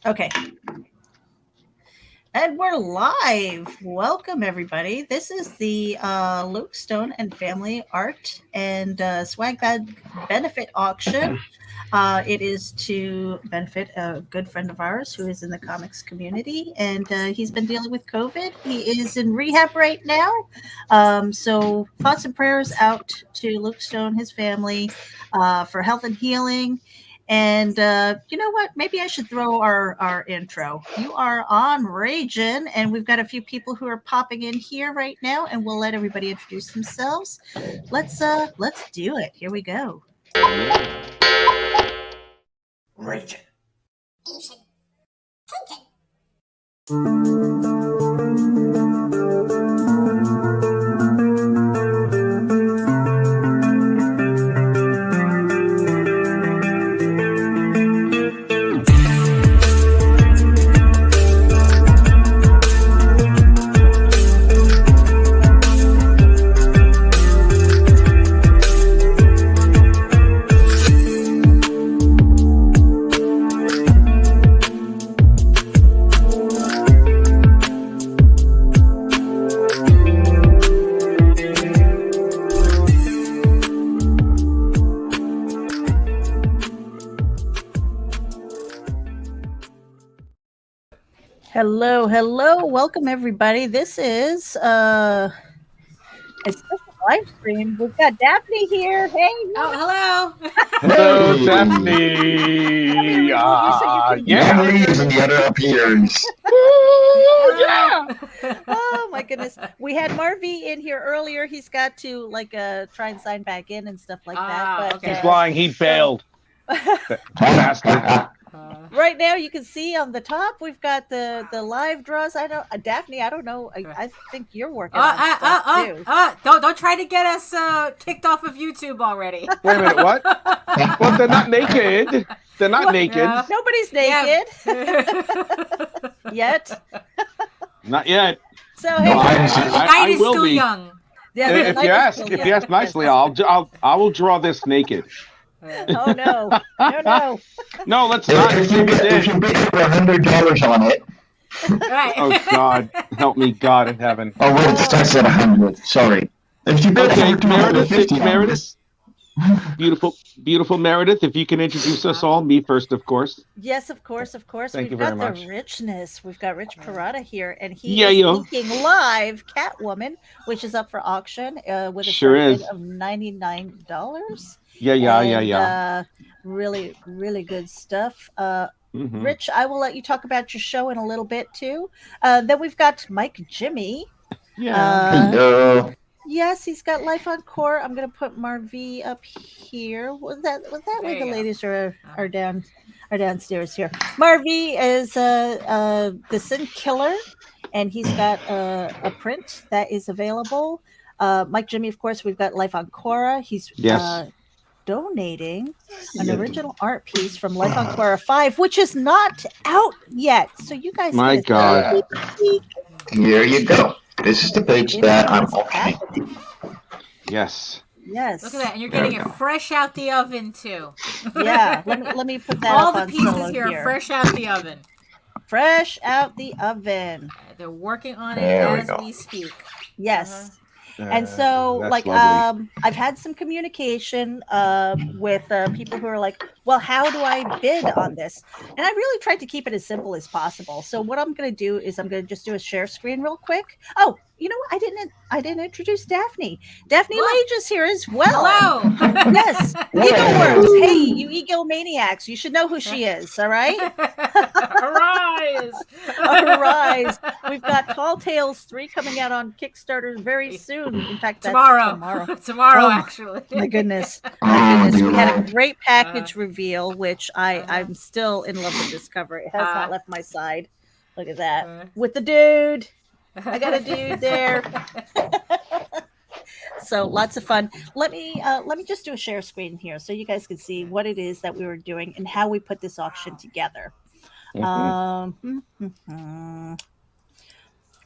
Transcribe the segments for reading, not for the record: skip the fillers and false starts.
Okay. And we're live. Welcome, everybody. This is the Luke Stone and Family Art and Swag Bag Benefit Auction. It is to benefit a good friend of ours who is in the comics community, and he's been dealing with COVID. He is in rehab right now. So thoughts and prayers out to Luke Stone, his family, for health and healing. And you know what? Maybe I should throw our intro. You are on RAGIN, and we've got a few people who are popping in here right now, and we'll let everybody introduce themselves. Let's do it. Here we go. RAGIN. Hello. Welcome everybody. This is a special live stream. We've got Daphne here. Hey. Oh, hello. Hello, Let Daphne. me remove you so you can Yeah. Leaves and the other appears. Yeah. Oh my goodness. We had Marvy in here earlier. He's got to try and sign back in and stuff like that. But okay. He's lying. He failed. Bastard. Right now you can see on the top we've got the live draws. I know Daphne, I don't know. I think you're working on stuff too. Don't try to get us kicked off of YouTube already. Wait a minute. What? Well, they're not naked. They're not naked. Nobody's naked yet. Not yet. So No, hey, The night is will still be. young. yeah, the If light you is ask, still if young. you ask nicely, I will draw this naked. Oh no. No, let's not. If you bid for $100 on it. Right. Oh God, help me, God in heaven. Oh wait, it starts at 100. Sorry. If you bid Okay, for $250, Meredith. Beautiful Meredith. If you can introduce us all, me first, of course. Yes, of course. Thank you We've got very much. the richness. We've got Rich Perotta here, and he Yeah, is yo. making live Catwoman, which is up for auction with a Sure start bid is. of $99. Yeah. Really, really good stuff. Mhm. Rich, I will let you talk about your show in a little bit too. Then we've got Mike Jimmy. Yeah. hello. Yes, he's got Life on Cora. I'm gonna put Marv up here. That There way the you go. ladies are downstairs here. Marv is the Sin Killer, and he's got a print that is available. Mike Jimmy, of course, we've got Life on Cora. He's Yes. donating an original art piece from Life on Cora 5, which is not out yet. So you guys My get a God. peek Here you go. This is the page into that I'm what's auctioning. happening. Yes. Yes. Look at that, and you're There getting we it go. fresh out the oven too. Yeah, let me put that All up the on pieces solo here here. are fresh out the oven. Fresh out the oven. They're working on it There we as go. we speak. Yes. And so, That's lovely. I've had some communication with people who are like, well, how do I bid on this? And I really tried to keep it as simple as possible. So what I'm going to do is I'm going to just do a share screen real quick. Oh, you know, I didn't introduce Daphne. Daphne What? Lage is here as well. Hello. Yes, Eagleworks. Hey, you egomaniacs, you should know who she is. All right. Arise. Arise. We've got Tall Tales 3 coming out on Kickstarter very soon. In fact, that's tomorrow. Tomorrow, Oh, actually. My goodness. Oh, We dear had Lord. a great package reveal, which I'm still in love with this cover. It has not left my side. Look at that. With the dude. I got a dude there. So lots of fun. Let me just do a share screen here so you guys can see what it is that we were doing and how we put this auction together.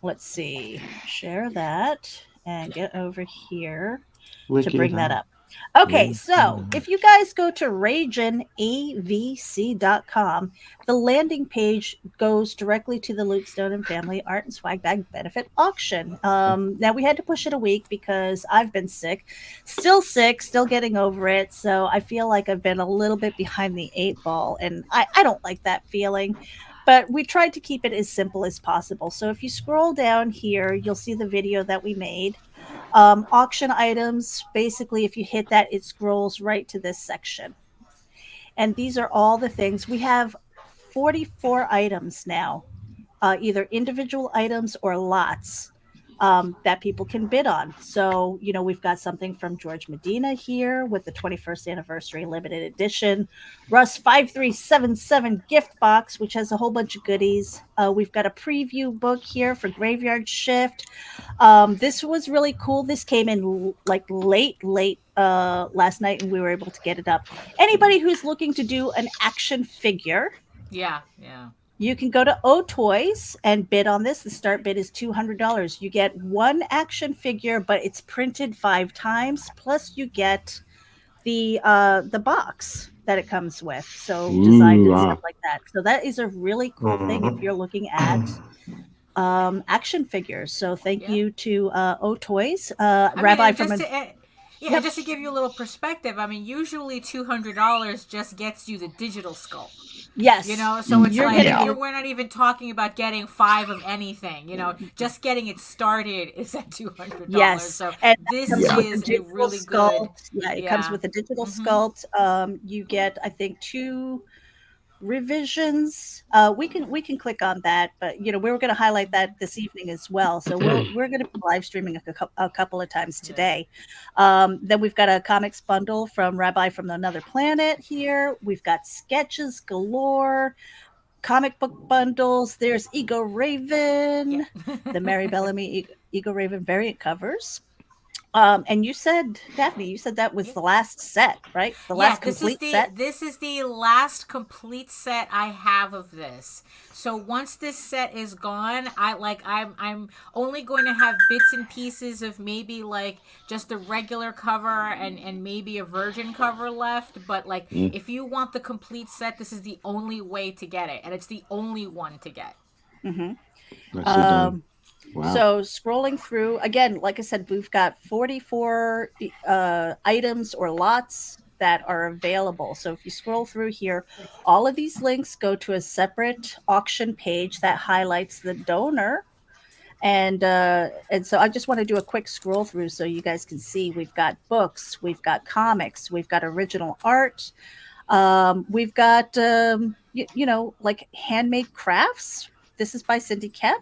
Let's see. Share that and get over here to bring that up. Okay, so if you guys go to RAGINAVC.com, the landing page goes directly to the Luke Stone and Family Art and Swag Bag Benefit Auction. Now, we had to push it a week because I've been sick, still getting over it. So I feel like I've been a little bit behind the 8 ball, and I don't like that feeling. But we tried to keep it as simple as possible. So if you scroll down here, you'll see the video that we made. Auction items, basically, if you hit that, it scrolls right to this section. And these are all the things. We have 44 items now, either individual items or lots that people can bid on. So, we've got something from George Medina here with the 21st anniversary limited edition Russ 5377 gift box, which has a whole bunch of goodies. We've got a preview book here for Graveyard Shift. This was really cool. This came in like late last night, and we were able to get it up. Anybody who's looking to do an action figure, Yeah. you can go to O Toys and bid on this. The start bid is $200. You get one action figure, but it's printed 5 times. Plus, you get the box that it comes with, so designed and stuff like that. So that is a really cool thing if you're looking at action figures. So thank you to O Toys, Rabbi from just to give you a little perspective. I mean, usually $200 just gets you the digital sculpt. Yes. So it's You're like getting we're not even talking about getting 5 of anything. Just getting it started is at $200. Yes. So and this is a really sculpt. good. Yeah, it comes with a digital sculpt. You get, I think, 2 revisions. We can click on that, but we were going to highlight that this evening as well. So we're going to be live streaming a couple of times today. Then we've got a comics bundle from Rabbi from Another Planet here. We've got sketches galore, comic book bundles. There's Ego Raven, the Mary Bellamy Ego Raven variant covers. And you said, Daphne, that was the last set, right? The last complete set. This is the last complete set I have of this. So once this set is gone, I'm only going to have bits and pieces of maybe like just the regular cover and maybe a virgin cover left. But if you want the complete set, this is the only way to get it, and it's the only one to get. Wow. So scrolling through again, like I said, we've got 44 items or lots that are available. So if you scroll through here, all of these links go to a separate auction page that highlights the donor. And so I just want to do a quick scroll through so you guys can see. We've got books, we've got comics, we've got original art, we've got like handmade crafts. This is by Cindy Kep.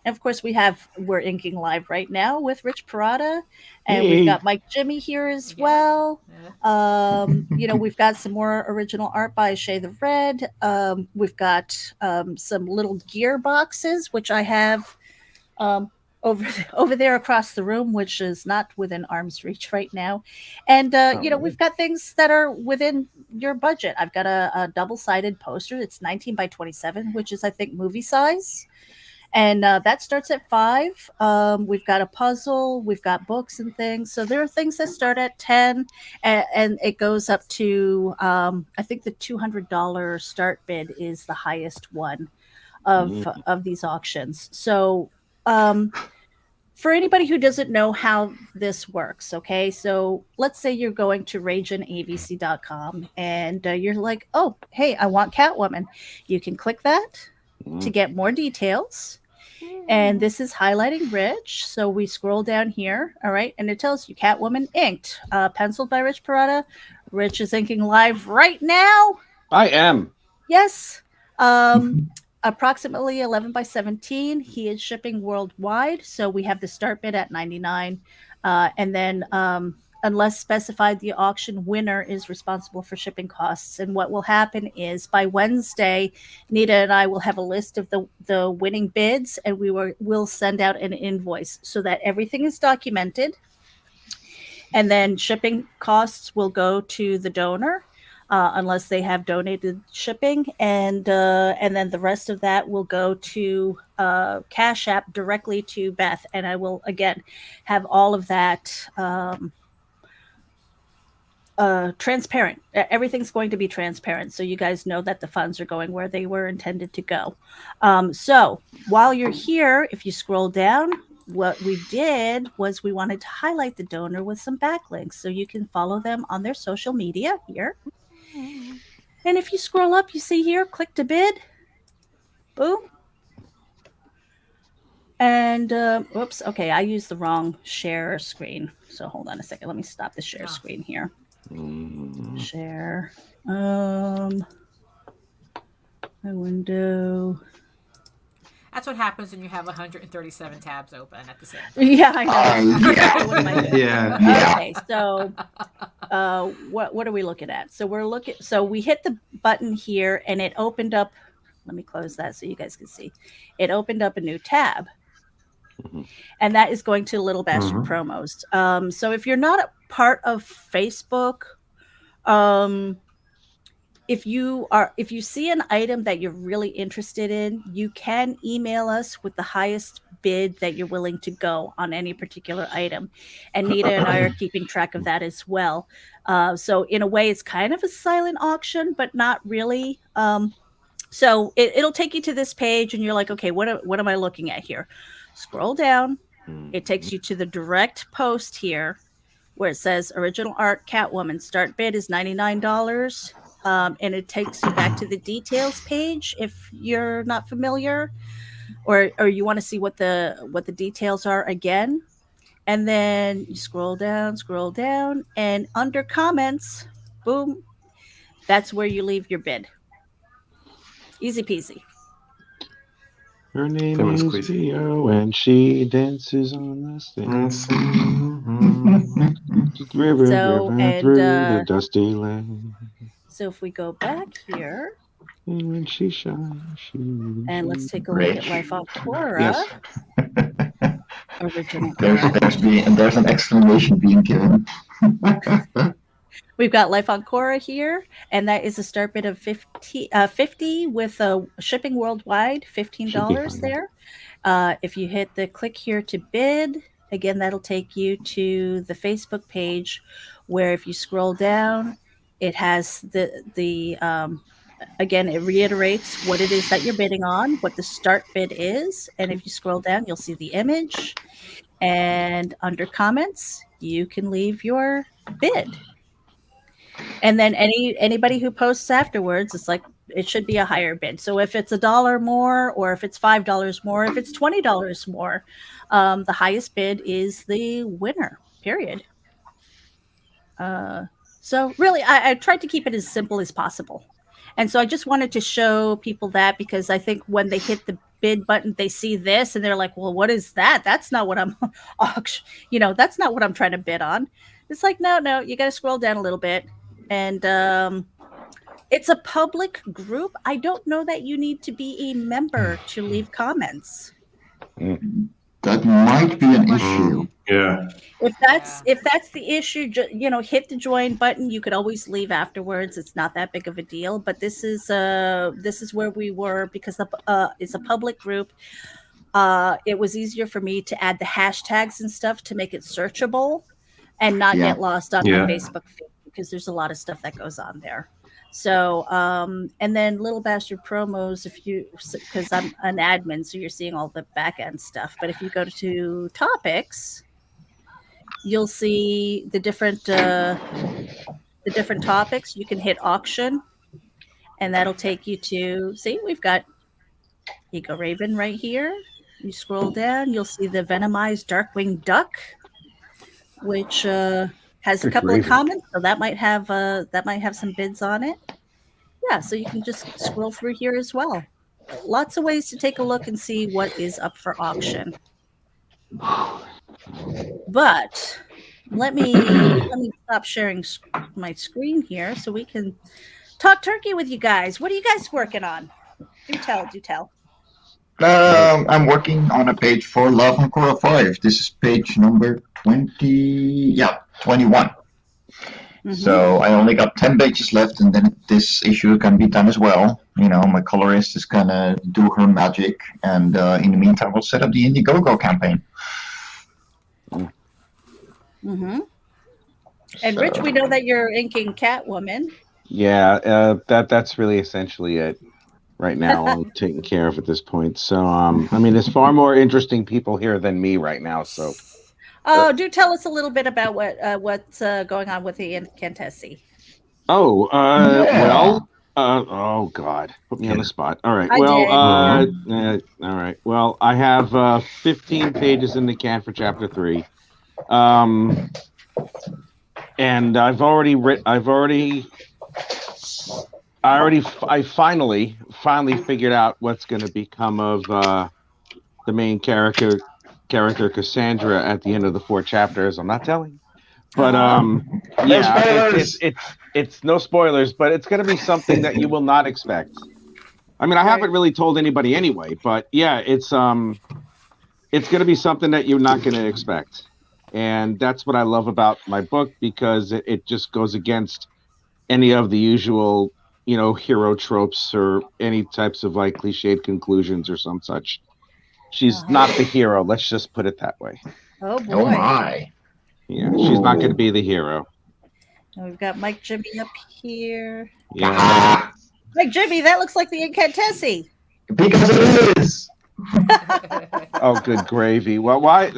And of course, we're inking live right now with Rich Perotta, and we've got Mike Jimmy here as well. We've got some more original art by Shay the Red. We've got some little gear boxes, which I have over there across the room, which is not within arm's reach right now. And we've got things that are within your budget. I've got a double-sided poster. It's 19 by 27, which is, I think, movie size. And that starts at $5. We've got a puzzle, we've got books and things. So there are things that start at $10, and it goes up to I think the $200 start bid is the highest one of these auctions. So for anybody who doesn't know how this works, okay, so let's say you're going to RAGINAVC.com and you're like, oh, hey, I want Catwoman. You can click that to get more details. And this is highlighting Rich. So we scroll down here, all right, and it tells you Catwoman inked, penciled by Rich Perotta. Rich is inking live right now. I am. Yes. Approximately 11 by 17. He is shipping worldwide. So we have the start bid at $99. And then unless specified, the auction winner is responsible for shipping costs. And what will happen is by Wednesday, Nita and I will have a list of the winning bids, and we'll send out an invoice so that everything is documented. And then shipping costs will go to the donor, unless they have donated shipping, and then the rest of that will go to Cash App directly to Beth. And I will again have all of that transparent. Everything's going to be transparent, so you guys know that the funds are going where they were intended to go. So while you're here, if you scroll down, what we did was we wanted to highlight the donor with some backlinks, so you can follow them on their social media here. And if you scroll up, you see here, click to bid. Boom. And oops, okay, I used the wrong share screen. So hold on a second. Let me stop the share screen here. Share. My window. That's what happens when you have 137 tabs open at the same time. Yeah, I know. Yeah. Okay, so what are we looking at? So we hit the button here and it opened up. Let me close that so you guys can see. It opened up a new tab. And that is going to Little Bastard Promos. So if you're not a part of Facebook, if you see an item that you're really interested in, you can email us with the highest bid that you're willing to go on any particular item. And Nita and I are keeping track of that as well. So in a way, it's kind of a silent auction, but not really. So it'll take you to this page and you're like, okay, what am I looking at here? Scroll down. It takes you to the direct post here where it says original art Catwoman. Start bid is $99. And it takes you back to the details page if you're not familiar or you want to see what the details are again. And then you scroll down, and under comments, boom, that's where you leave your bid. Easy peasy. Her name is Theo, and she dances on the stage. River through the dusty land. So if we go back here, and when she shines, and let's take a look at Life on Cora. Yes. Original. There's an exclamation being given. We've got Life on Cora here, and that is a start bid of 50 with shipping worldwide, $15 there. If you hit the click here to bid, again, that'll take you to the Facebook page where if you scroll down, it has again, it reiterates what it is that you're bidding on, what the start bid is. And if you scroll down, you'll see the image. And under comments, you can leave your bid. And then anybody who posts afterwards, it's like it should be a higher bid. So if it's $1 more, or if it's $5 more, if it's $20 more, the highest bid is the winner. Period. So really, I tried to keep it as simple as possible. And so I just wanted to show people that, because I think when they hit the bid button, they see this and they're like, well, what is that? That's not what I'm that's not what I'm trying to bid on. It's like, no, you got to scroll down a little bit. And it's a public group. I don't know that you need to be a member to leave comments. That might be an issue. Yeah. If that's the issue, hit the join button. You could always leave afterwards. It's not that big of a deal. But this is where we were, because it's a public group. It was easier for me to add the hashtags and stuff to make it searchable and not get lost on my Facebook feed, because there's a lot of stuff that goes on there. So, and then Little Bastard Promos, because I'm an admin, so you're seeing all the back end stuff. But if you go to topics, you'll see the different topics. You can hit auction, and that'll take you to, see, we've got Eco Raven right here. You scroll down, you'll see the Venomized Darkwing Duck, which has a couple of comments, so that might have some bids on it. Yeah, so you can just scroll through here as well. Lots of ways to take a look and see what is up for auction. But let me stop sharing my screen here so we can talk turkey with you guys. What are you guys working on? Do tell. I'm working on a page for Love on Cora 5. This is page number 21. Mm-hmm. So I only got 10 pages left, and then this issue can be done as well. My colorist is gonna do her magic, and in the meantime, we'll set up the Indiegogo campaign. Mm-hmm. And So, Rich, we know that you're inking Catwoman. yeah, that's really essentially it. Right now, I'm taking care of at this point. So, I mean, there's far more interesting people here than me right now. So, Oh, do tell us a little bit about what's going on with the incantessi. oh, Yeah. well, oh God, put me on the spot. All right, I well, did. Yeah. all right, well, I have 15 pages in the can for chapter 3. Um, and I finally figured out what's going to become of the main character Cassandra at the end of the 4 chapters. I'm not telling, but Uh-huh. No yeah, spoilers. it's no spoilers, but it's going to be something that you will not expect. I mean, I Right. haven't really told anybody anyway, but yeah, it's going to be something that you're not going to expect. And that's what I love about my book, because it just goes against any of the usual, hero tropes or any types of like cliched conclusions or some such. She's not the Uh-huh. hero. Let's just put it that way. Oh Oh boy. my. Yeah, she's not going to Ooh. be the hero. And we've got Mike Jimmy up here. Yeah. Ah, Mike Jimmy, that looks like the incantessi. because it is. Oh, good gravy. Well, why?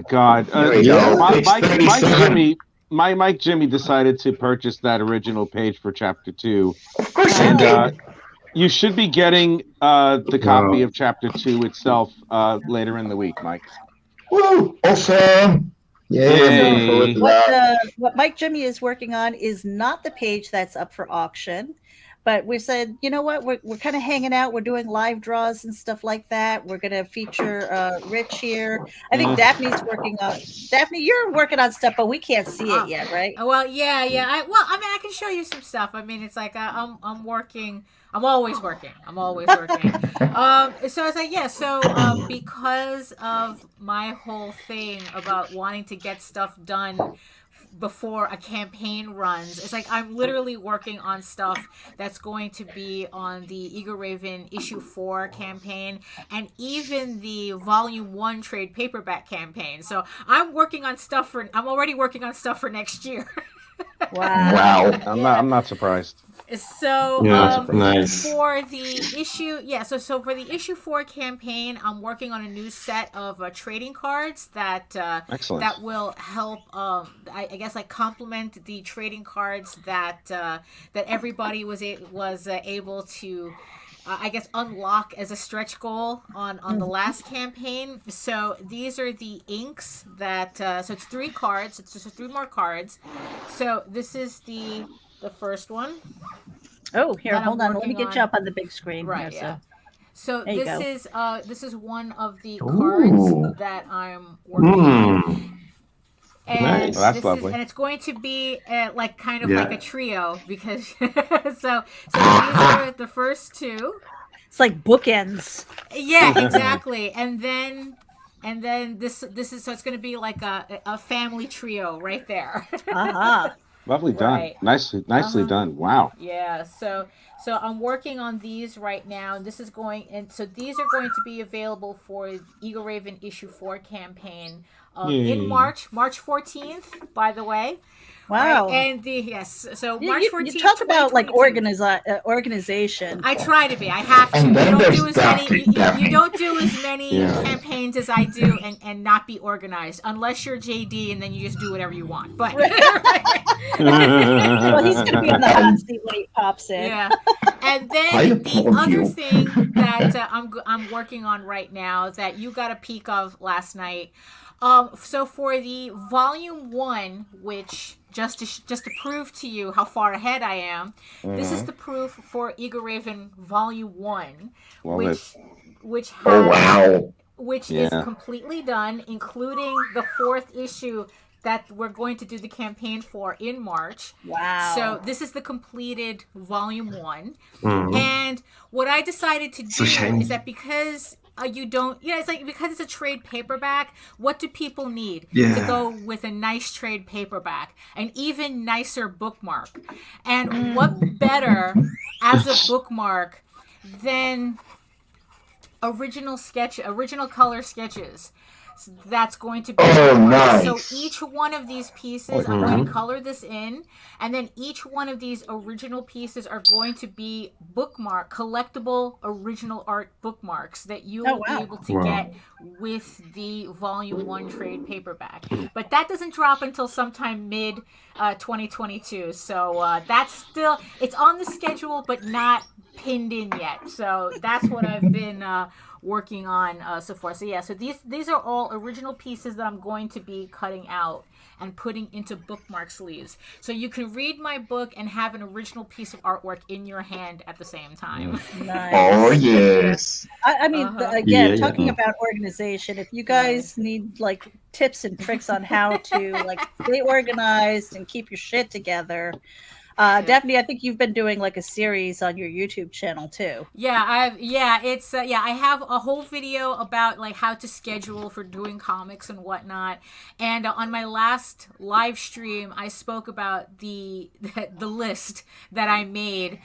God. There we go. My, Page Mike 37. Mike Jimmy decided to purchase that original page for chapter 2, Of course and I did. you should be getting the copy of chapter 2 itself later in the week, Mike. Woo! Awesome. Yeah, I'm looking Yay. forward to that. What Mike Jimmy is working on is not the page that's up for auction, but we said, you know what, we're kind of hanging out. We're doing live draws and stuff like that. We're going to feature Rich here. I think Daphne's working on. Daphne, you're working on stuff, but we can't see it yet, right? Well, yeah. I mean, I can show you some stuff. I mean, it's like I'm working. I'm always working. So I was like, yeah. So because of my whole thing about wanting to get stuff done before a campaign runs, it's like I'm literally working on stuff that's going to be on the Eagle Raven issue 4 campaign, and even the volume 1 trade paperback campaign. So I'm already working on stuff for next year. Wow. I'm not surprised. So nice. for the issue, so for the issue 4 campaign, I'm working on a new set of trading cards that Excellent. that will help I guess like complement the trading cards that that everybody was able to I guess unlock as a stretch goal on the last campaign. So these are the inks that so it's 3 cards. It's just 3 more cards. So this is the first one. Oh, here, that I'm hold on. Let me working get on. you up on the big screen. Right, Here, yeah. So There you go. this is one of the Ooh. cards that I'm working on. And Nice. Well, that's this lovely. and it's going to be like kind of Yeah. like a trio, because so these are the first 2. It's like bookends. Yeah, exactly. And then this is, so it's going to be like a family trio right there. Uh-huh. Lovely done. Right. Nicely done. Wow. Yeah, so I'm working on these right now, and so these are going to be available for Eagle Raven issue 4 campaign Yay. in March 14th, by the way. Wow. Right? And so You- March you, 14th. you talk about like 2022. organization. I try to be. I have to. And You then don't there's do as many. Daphne. You don't do as many Yeah. campaigns as I do, and not be organized, unless you're JD, and then you just do whatever you want. But Well, he's going to be on the hot seat when he pops in. yeah, and I then the applaud other you. thing that I'm working on right now that you got a peek of last night. So for the volume 1, which just to prove to you how far ahead I am, this is the proof for Eagle Raven volume 1, Love which has Oh wow. which Yeah. is completely done, including the 4th issue that we're going to do the campaign for in March. Wow. So this is the completed volume 1. Mhm. And what I decided to do a shame. is that because it's like, because it's a trade paperback, what do people need to Yeah. go with a nice trade paperback? An even nicer bookmark. And what better as a bookmark than original color sketches? that's going to be Oh, nice. nice. So each one of these pieces, I'm going to color this in, and then each one of these original pieces are going to be collectible original art bookmarks that you will be able to get with the Volume 1 trade paperback. But that doesn't drop until sometime mid 2022. So that's still, it's on the schedule, but not pinned in yet. So that's what I've been working on so far. So yeah, so these are all original pieces that I'm going to be cutting out and putting into bookmark sleeves. So you can read my book and have an original piece of artwork in your hand at the same time. Nice. Oh, yes. I mean, again, talking about organization, if you guys need like tips and tricks on how to like stay organized and keep your shit together, Daphne, I think you've been doing like a series on your YouTube channel too. I have a whole video about like how to schedule for doing comics and whatnot. And on my last live stream, I spoke about the list that I made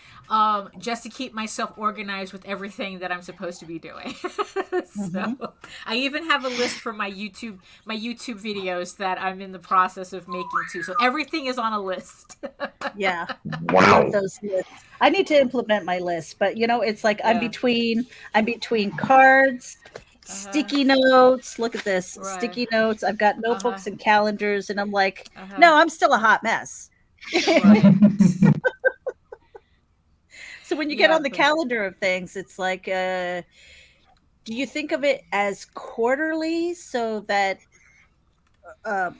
just to keep myself organized with everything that I'm supposed to be doing. So I even have a list for my YouTube videos that I'm in the process of making too. So everything is on a list. Yeah. Wow. Those lists. I need to implement my list, but you know, it's like I'm between cards, sticky notes. Look at this, sticky notes. I've got notebooks and calendars, and I'm like, no, I'm still a hot mess. So when you get on the calendar of things, it's like, do you think of it as quarterly so that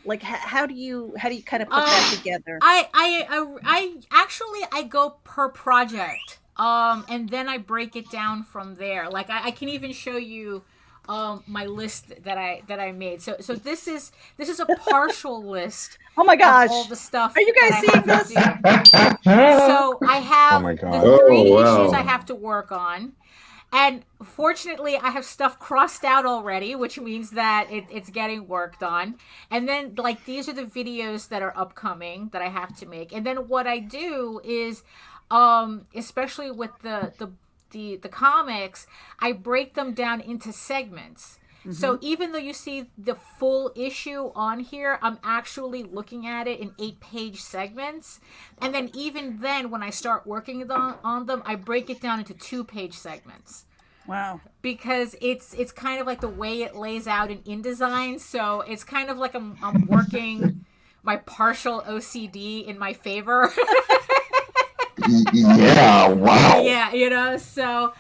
like how do you kind of put that together? I actually I go per project, and then I break it down from there. Like I can even show you my list that I made. So this is a partial list. Oh my gosh! Of all the stuff. Are you guys seeing this? So I have the 3 issues I have to work on. And fortunately, I have stuff crossed out already, which means that it's getting worked on. And then, like, these are the videos that are upcoming that I have to make. And then what I do is, especially with the comics, I break them down into segments. So even though you see the full issue on here, I'm actually looking at it in 8-page segments. And then even then, when I start working on them, I break it down into 2-page segments. Wow. Because it's kind of like the way it lays out in InDesign. So it's kind of like I'm working my partial OCD in my favor. Yeah, wow. Yeah, you know, so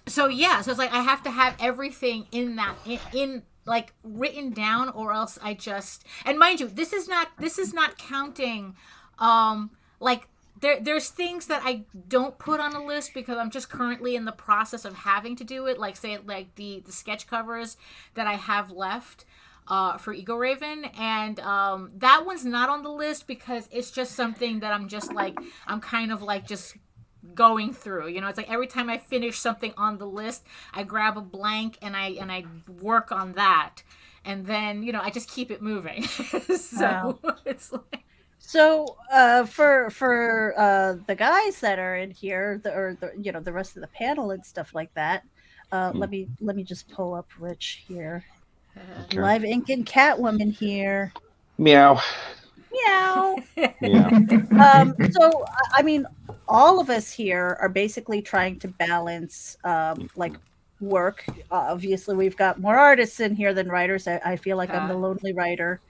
it's like I have to have everything in that in like written down, or else I just, and mind you, this is not counting like there's things that I don't put on a list because I'm just currently in the process of having to do it, like say like the sketch covers that I have left for Ego Raven, and that one's not on the list because it's just something that I'm kind of like just going through. You know, it's like every time I finish something on the list, I grab a blank and I work on that, and then, you know, I just keep it moving. So it's like, so for the guys that are in here, the rest of the panel and stuff like that, let me just pull up Rich here. Live Ink and Catwoman here. Meow. Meow. Yeah. So I mean, all of us here are basically trying to balance like work. Obviously, we've got more artists in here than writers. I feel like I'm the lonely writer.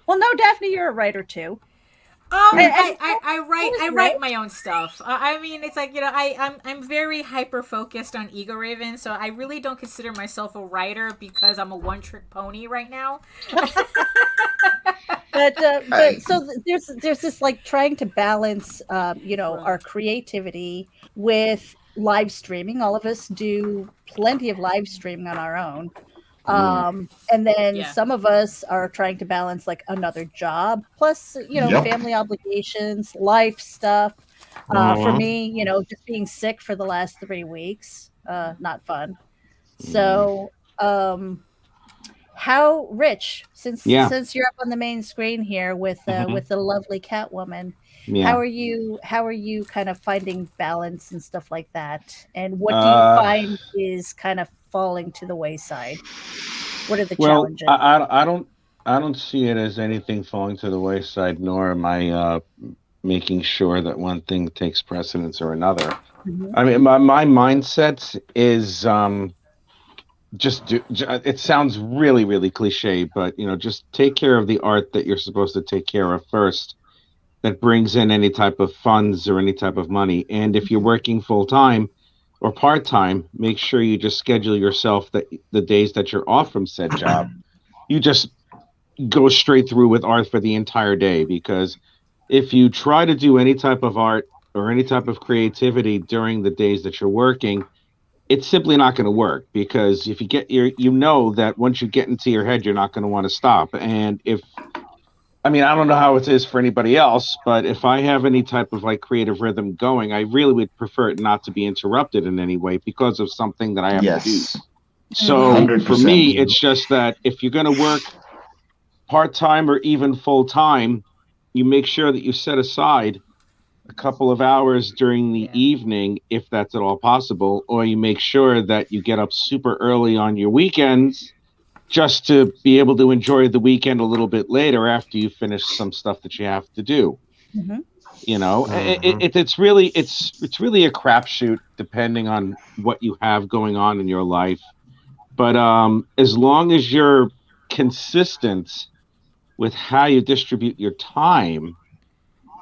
Well, no, Daphne, you're a writer too. I write my own stuff. I mean, it's like, you know, I'm very hyper focused on Ego Raven, so I really don't consider myself a writer because I'm a one-trick pony right now. But so there's this like trying to balance, you know, our creativity with live streaming. All of us do plenty of live streaming on our own. And then some of us are trying to balance like another job, plus, you know, family obligations, life stuff. For me, you know, just being sick for the last 3 weeks, not fun. So, how, Rich, since you're up on the main screen here with the lovely Catwoman, how are you kind of finding balance and stuff like that? And what do you find is kind of falling to the wayside? What are the Well, challenges? I don't see it as anything falling to the wayside, nor am I making sure that one thing takes precedence or another. Mhm. I mean, my mindset is it sounds really, really cliche, but just take care of the art that you're supposed to take care of first, that brings in any type of funds or any type of money. And if you're working full time or part time, make sure you just schedule yourself that the days that you're off from said job, you just go straight through with art for the entire day. Because if you try to do any type of art or any type of creativity during the days that you're working, it's simply not going to work, because if you get that once you get into your head, you're not going to want to stop. And if I mean, I don't know how it is for anybody else, but if I have any type of like creative rhythm going, I really would prefer it not to be interrupted in any way because of something that I have to do. Yes, Mhm. So for 100%. me, it's just that if you're going to work part time or even full time, you make sure that you set aside a couple of hours during the evening, if that's at all possible, or you make sure that you get up super early on your weekends just to be able to enjoy the weekend a little bit later after you finish some stuff that you have to do. Mhm. It's really a crapshoot depending on what you have going on in your life. But as long as you're consistent with how you distribute your time,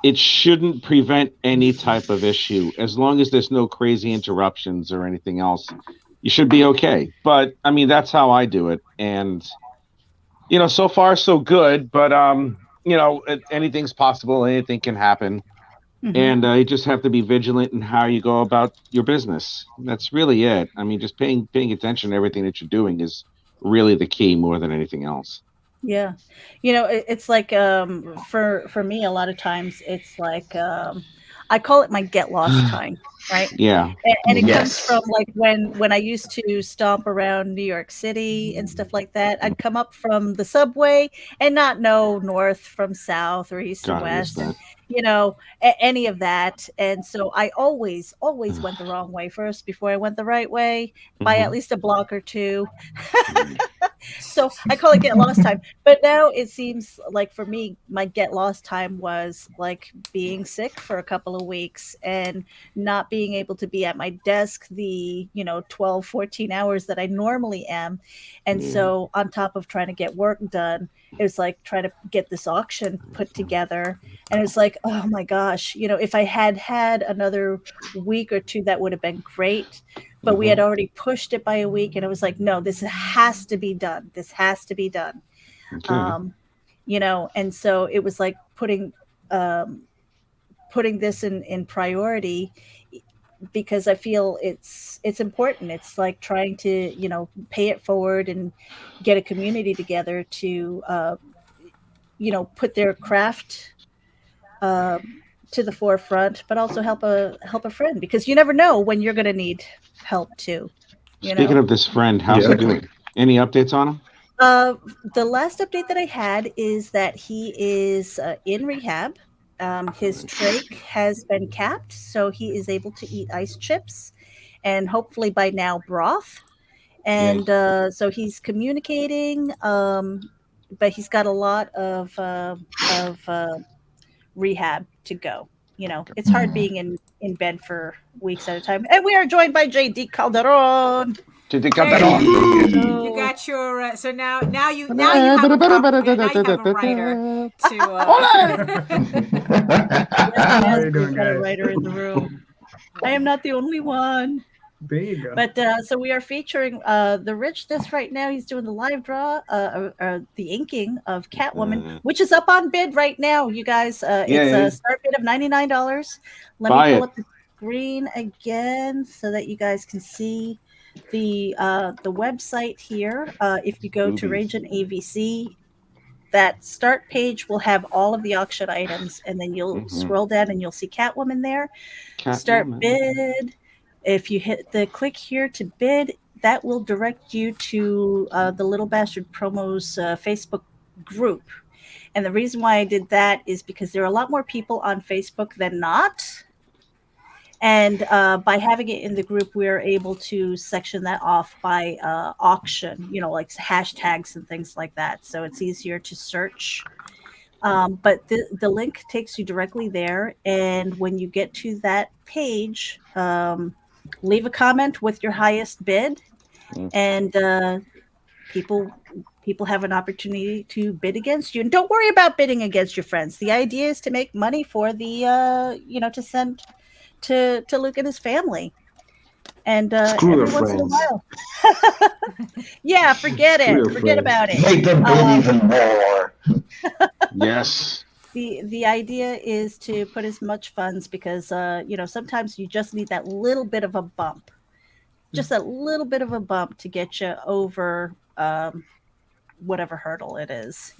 it shouldn't prevent any type of issue. As long as there's no crazy interruptions or anything else, you should be okay. But I mean, that's how I do it. And so far so good, but anything's possible, anything can happen, Mhm. and you just have to be vigilant in how you go about your business. That's really it. I mean, just paying attention to everything that you're doing is really the key more than anything else. Yeah. It's like for me a lot of times it's like I call it my get lost time, right? Yeah. And it Hmm. comes from Yes. like when I used to stomp around New York City and stuff like that. I'd come up from the subway and not know north from south or east and God, I miss west, and that. any of that. And so I always went the wrong way first before I went the right way by at Hmm. least a block or two. So I call it get lost time. But now it seems like for me, my get lost time was like being sick for a couple of weeks and not being able to be at my desk the 12, 14 hours that I normally am. And Yeah. so on top of trying to get work done, it was like trying to get this auction put together. And it was like, oh my gosh, if I had had another week or two, that would have been great, but we had Hmm. already pushed it by a week, and it was like, no, this has to be done, this has to be done. Okay. um and so it was like um putting this in priority, because I feel it's important. It's like trying to pay it forward and get a community together to put their craft to the forefront, but also help a friend, because you never know when you're going to need help too. you Speaking know of this friend, how's he Exactly. doing? Any updates on him? Uh, the last update that I had is that he is in rehab. His trach has been capped, so he is able to eat ice chips and hopefully by now broth. Yay. And so he's communicating, but he's got a lot of rehab to go. It's hard Mhm. being in bed for weeks at a time. And we are joined by JD Calderon. JD Hey, Calderon. you Hello. got your so now you have a now you have a writer to Yes, How yes, you we've doing, got a guys? writer in the room. I am not the only one. There you go. But so we are featuring the richness right now. He's doing the live draw, the inking of Catwoman, which is up on bid right now. You guys, it's a Yay. start bid of $99. Let me Buy pull it. up the screen again so that you guys can see the website here. If you go to Boobies. Ragin AVC, that start page will have all of the auction items, and then you'll Hmm. scroll down and you'll see Catwoman there. Start Catwoman. bid. If you hit the click here to bid, that will direct you to the Little Bastard Promos Facebook group. And the reason why I did that is because there are a lot more people on Facebook than not. And by having it in the group, we're able to section that off by auction, like hashtags and things like that. So it's easier to search. But the link takes you directly there. And when you get to that page, leave a comment with your highest bid. And people have an opportunity to bid against you. And don't worry about bidding against your friends. The idea is to make money for the, to send to Luke and his family. And Screw every your once in a friends. while. Yeah, forget Screw it. your Forget friends. about it. Make them bid even more. Yes. The idea is to put as much funds because sometimes you just need that little bit of a bump. Just a little bit of a bump to get you over whatever hurdle it is,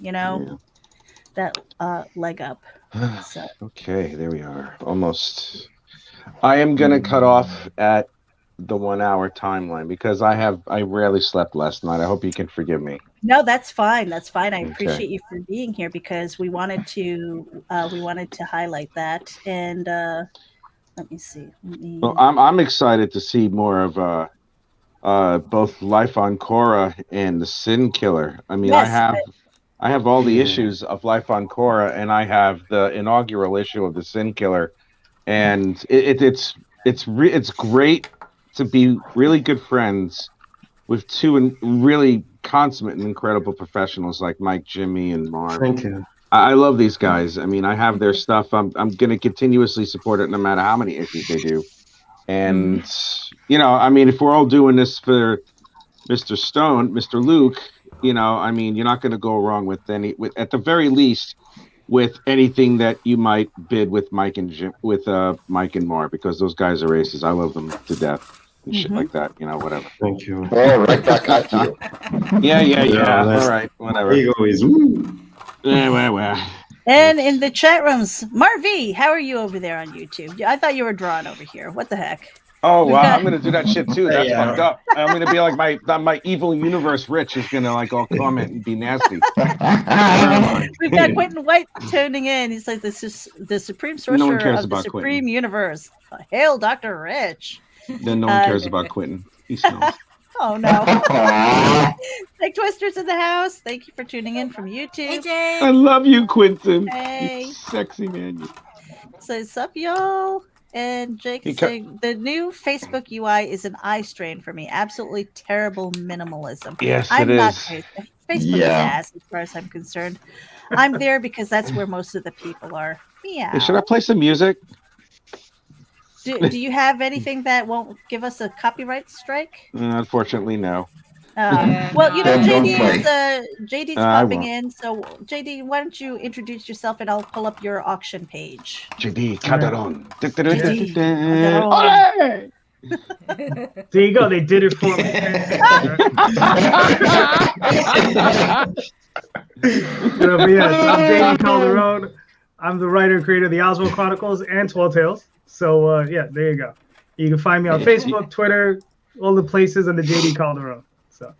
that leg up. So. Okay, there we are. Almost. I am gonna cut off at the 1 hour timeline because I rarely slept last night. I hope you can forgive me. No, that's fine. That's fine. I Okay. appreciate you for being here because we wanted to highlight that. And let me see. Well, I'm excited to see more of both Life on Cora and the Sin Killer. I mean, Yes, I have all the issues of Life on Cora, and I have the inaugural issue of the Sin Killer, and it's great to be really good friends with two really consummate and incredible professionals like Mike, Jimmy, and Marv. Thank you. I love these guys. I mean, I have their stuff. I'm going to continuously support it no matter how many issues they do. And, I mean, if we're all doing this for Mr. Stone, Mr. Luke, I mean, you're not going to go wrong with at the very least, with anything that you might bid with Mike and Jim, with Mike and Marv, because those guys are aces. I love them to death and shit like that, whatever. Thank you. All right, back at you. Yeah. that's- All right, whatever. Ego is woo. Well. And in the chat rooms, Marv, how are you over there on YouTube? I thought you were drawn over here. What the heck? Oh We've wow, got- I'm gonna do that shit too. That's Yeah. fucked up. I'm gonna be like my evil universe Rich is gonna like all comment and be nasty. We've got Quentin White tuning in. He's like, "This is the supreme sorcerer cares of the about supreme Quentin. universe." Hail, Dr. Rich. Then no one cares about Quentin. He smells. Oh no. Aw. Big Twisters in the house. Thank you for tuning in from YouTube. AJ. I love you, Quentin. Hey. You sexy man. So sup, y'all? And Jake is He ca- saying the new Facebook UI is an eye strain for me. Absolutely terrible minimalism. Yes, I'm it not is. Facebook. Facebook Yeah. is ass as far as I'm concerned. I'm there because that's where most of the people are. Meow. Hey, should I play some music? Do you have anything that won't give us a copyright strike? Unfortunately, no. Yeah, Well, no. Don't JD's I popping won't. in. So JD, why don't you introduce yourself and I'll pull up your auction page. JD Calderon. JD Ole! There you go. They did it for me. But yes, I'm JD Calderon. I'm the writer and creator of the Oswald Chronicles and Tall Tales. So yeah, there you go. You can find me on Facebook, Twitter, all the places under JD Calderon. So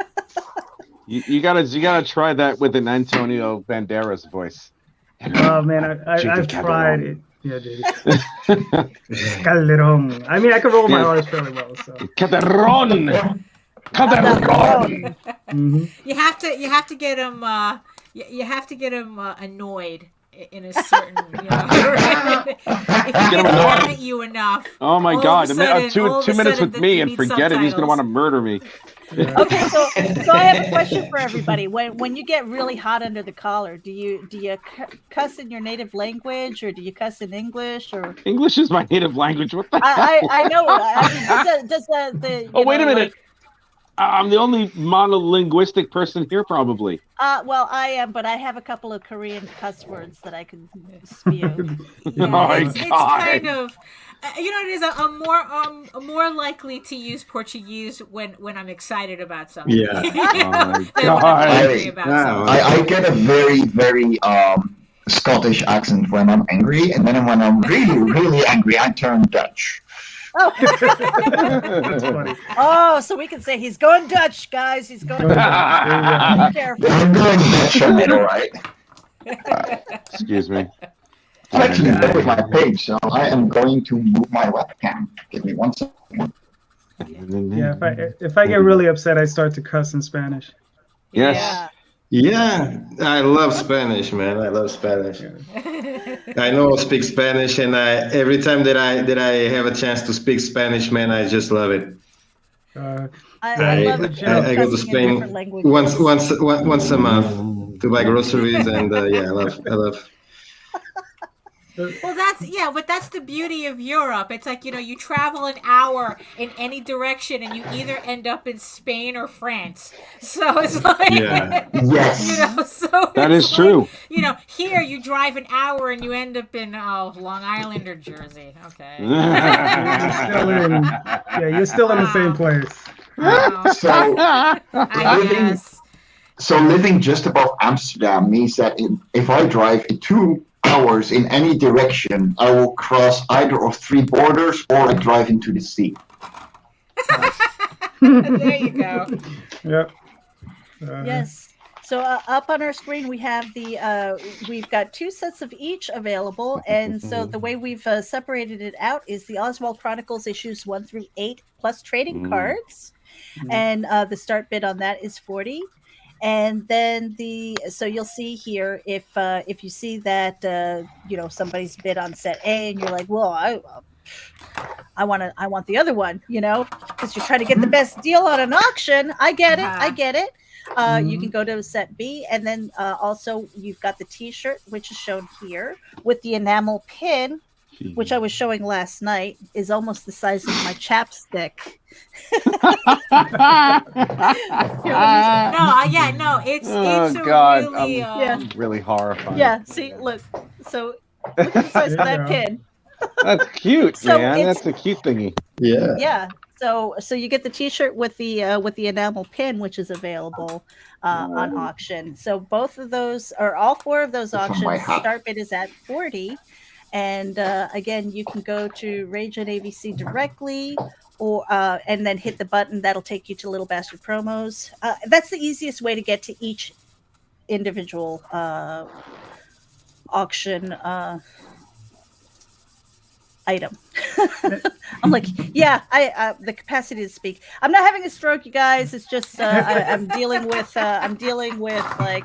You gotta try that with an Antonio Banderas voice. oh man, I've JD tried Calderon. it. Yeah, JD. Calderon. I mean, I can roll my R's fairly well. So Calderon. Calderon. mhm. You have to get him. You have to get him annoyed in a certain. If he gets mad at you enough. Oh my all God! of a sudden- all Two of a minutes sudden with me you and need forget it. He's gonna subtitles. want to murder me. Okay, so I have a question for everybody. When you get really hot under the collar, do you cuss in your native language or do you cuss in English or? English is my native language. What the hell? I know. I mean, does the Oh, wait a minute. like, I'm the only monolinguistic person here, probably. well, I am, but I have a couple of Korean cuss words that I can spew. Yeah, my it's God. kind of. You know, it is. I'm more likely to use Portuguese when I'm excited about something. Yeah. than my when God. I'm angry about Yeah. something. I get a very, very Scottish accent when I'm angry, and then when I'm really, really angry, I turn Dutch. Oh. That's funny. Oh, so we can say he's going Dutch, guys. He's going Dutch. Be careful. I'm going Dutch on it, all right? Excuse me. I'm actually in bed with my page, so I am going to move my webcam. Give me 1 second. Yeah, if I get really upset, I start to cuss in Spanish. Yes. Yeah, I love Spanish, man. I love Spanish. I know I speak Spanish, and every time that I have a chance to speak Spanish, man, I just love it. I love I go to cussing in different Spain languages. once a month to buy groceries, and I love. Well, but that's the beauty of Europe. It's like, you travel an hour in any direction and you either end up in Spain or France. So it's like, Yes. so That it's is true. Here you drive an hour and you end up in, Long Island or Jersey. Okay. You're still in the same place. So, I guess. So living just above Amsterdam means that if I drive 2 hours in any direction, I will cross either of 3 borders or I drive into the sea. There you go. Yep. Yes. So up on our screen we have we've got 2 sets of each available, and so the way we've separated it out is the Oswald Chronicles issues 1 through 8 plus trading cards, and the start bid on that is 40. And then so you'll see here if you see that somebody's bid on set A and you're like, well, I want the other one, because you're trying to get the best deal on an auction. I get it. You can go to set B, and then also you've got the T-shirt, which is shown here with the enamel pin, which I was showing last night, is almost the size of my chapstick. It's I'm really horrified. Yeah, see, look at the size of that pin. That's cute, So man. That's a cute thingy. Yeah. Yeah. So you get the T-shirt with the enamel pin, which is available on auction. So both of those, or all 4 of those auctions, start bid is at 40. And again, you can go to RAGIN AVC directly, or and then hit the button that'll take you to Little Bastard Promos. That's the easiest way to get to each individual auction item. I'm like, I the capacity to speak. I'm not having a stroke, you guys. It's just I'm dealing with like,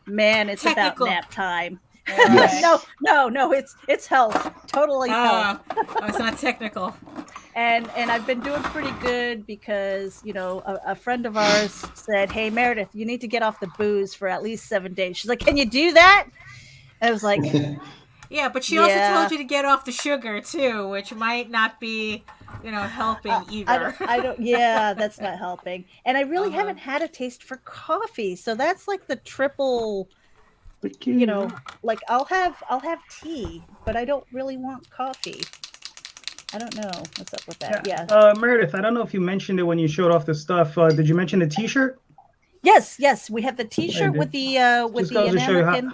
man, it's Technical. about nap time. Yes. No, it's health. Totally health. It's not technical. And I've been doing pretty good because, a friend of ours said, hey, Meredith, you need to get off the booze for at least 7 days. She's like, can you do that? And I was like, yeah, but she also told you to get off the sugar too, which might not be, helping either. I don't. Yeah, that's not helping. And I really haven't had a taste for coffee, so that's like the triple. Like I'll have tea, but I don't really want coffee. I don't know what's up with that. Yeah. Meredith, I don't know if you mentioned it when you showed off the stuff. Did you mention the T-shirt? Yes, we have the T-shirt with the enamel pin.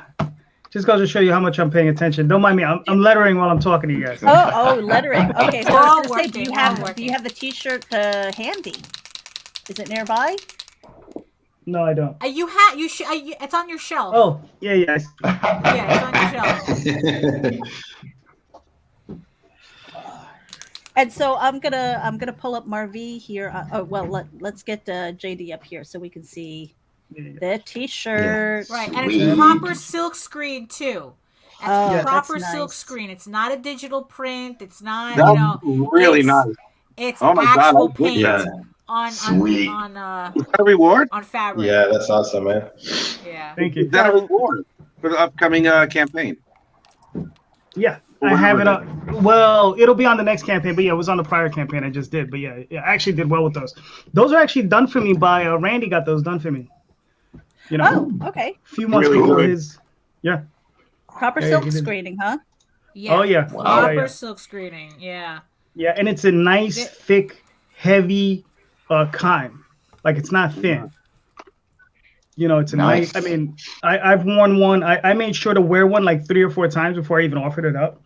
Just goes to show you how much I'm paying attention. Don't mind me. I'm lettering while I'm talking to you guys. Oh, lettering. Okay, so I was going to say, do you have the T-shirt handy? Is it nearby? No, I don't. It's on your shelf. Oh, yeah. Yeah, it's on your shelf. And so I'm gonna pull up Marvi here. Let's get JD up here so we can see the T-shirt. Yeah. Right, and it's proper silk screen too. It's proper silk screen. It's not a digital print. It's not. That's really nice. It's oh my actual God, paint. Yeah. On is that a reward? On fabric. Yeah, that's awesome, man. Yeah. Thank you. Is that a reward for the upcoming campaign? Yeah, I have it up. Well, it'll be on the next campaign, but yeah, it was on the prior campaign I just did. But yeah, I actually did well with those. Those are actually done for me by Randy. Got those done for me. Oh, okay. A few months Really before good. his. Yeah. Proper silk screening, huh? Yeah. Oh yeah. Proper silk screening. Yeah. Yeah, and it's a nice, thick, heavy cotton. Like it's not thin. It's a nice. I mean, I've worn one. I made sure to wear one like 3 or 4 times before I even offered it up,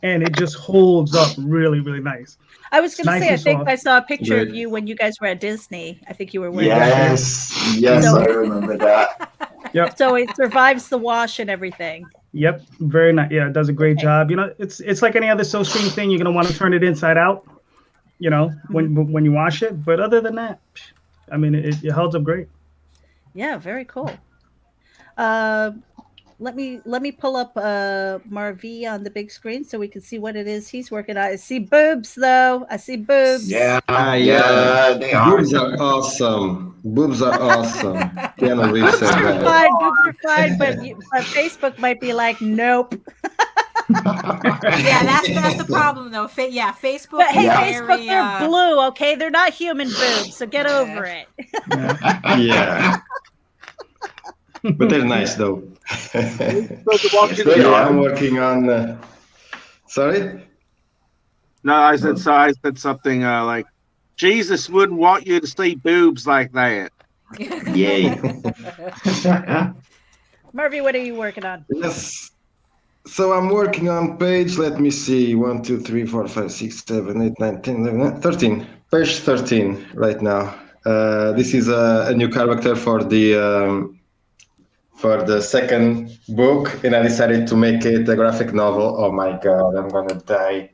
and it just holds up really, really nice. I was going to say, I think soft. I saw a picture of you when you guys were at Disney. I think you were wearing Yes, I remember that. Yep. So it survives the wash and everything. Yep, very nice. Yeah, it does a great job. You know, it's like any other SoStream thing. You're gonna want to turn it inside out. You know, when you wash it. But other than that, I mean, it holds up great. Yeah, very cool. Uh, let me pull up Marv on the big screen so we can see what it is he's working on. I see boobs though. I see boobs. Yeah, Yeah, they are. boobs are awesome. Boobs are awesome. Keanu Reeves Boobs said are that. fine. Boobs are fine, but Facebook might be like, nope. Yeah, that's the problem though. Facebook But hey, is Yeah. Facebook, very they're blue, okay? They're not human boobs, so get Yeah. over it. Yeah, but they're nice though. They Yeah, are. I'm working on. Sorry. No, I said so. I said something like, "Jesus wouldn't want you to see boobs like that." Yay. Murphy, what are you working on? Yes. So I'm working on page, let me see, 1, 2, 3, 4, 5, 6, 7, 8, 9, 10, 11, 13. Page 13 right now. This is a new character for the second book, and I decided to make it a graphic novel. Oh my god, I'm gonna die.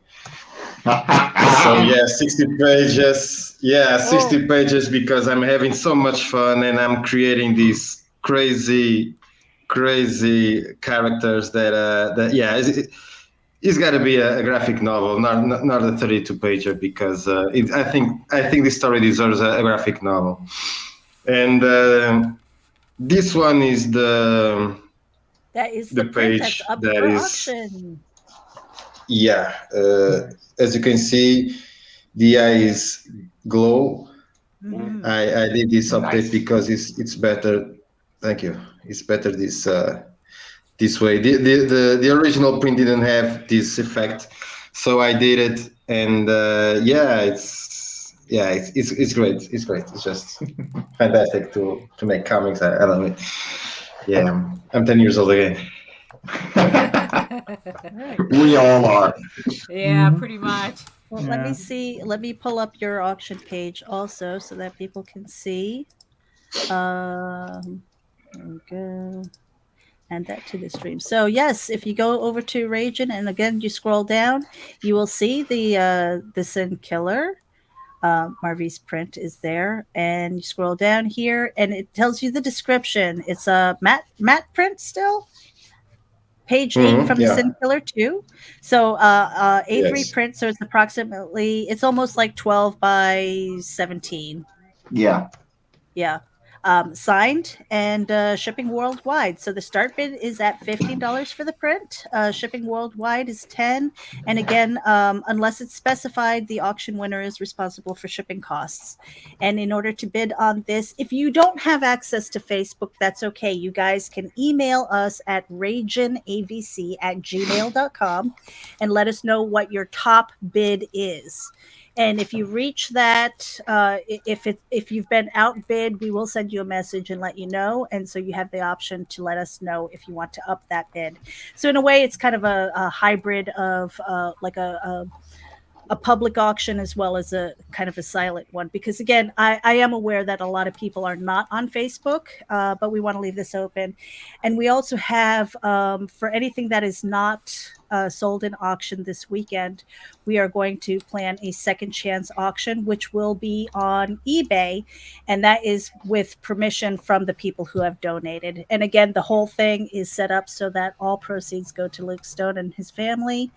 So yeah, 60 pages. Yeah, 60 pages because I'm having so much fun and I'm creating these crazy characters that yeah, it's got to be a graphic novel, not a 32 pager because I think this story deserves a graphic novel. And this one is That is the the print page that's up that for is auction. yeah. As you can see, the eye is glow. Mhm. I did this update Nice. because it's better. Thank you. It's better this way. The original print didn't have this effect, so I did it, and yeah, it's great. It's great. It's just fantastic to make comics. I love it. Yeah, I'm 10 years old again. We all are. Yeah, pretty much. Well, let me see. Let me pull up your auction page also so that people can see. There we go. Add that to the stream. So yes, if you go over to RAGIN and again you scroll down, you will see the Sin Killer. Marvy's print is there, and you scroll down here, and it tells you the description. It's a matte print still. Page 8 from the Yeah. Sin Killer 2. So A3 Yes. print, so it's approximately, it's almost like 12 by 17. Yeah. Yeah. Signed and shipping worldwide. So the start bid is at $15 for the print. Shipping worldwide is $10. And again, unless it's specified, the auction winner is responsible for shipping costs. And in order to bid on this, if you don't have access to Facebook, that's okay. You guys can email us at raginavc@gmail.com and let us know what your top bid is. And if you reach that, if you've been outbid, we will send you a message and let you know. And so you have the option to let us know if you want to up that bid. So in a way, it's kind of a hybrid of like a public auction as well as a kind of a silent one. Because again, I am aware that a lot of people are not on Facebook, but we want to leave this open. And we also have, for anything that is not sold in auction this weekend, we are going to plan a second chance auction, which will be on eBay. And that is with permission from the people who have donated. And again, the whole thing is set up so that all proceeds go to Luke Stone and his family.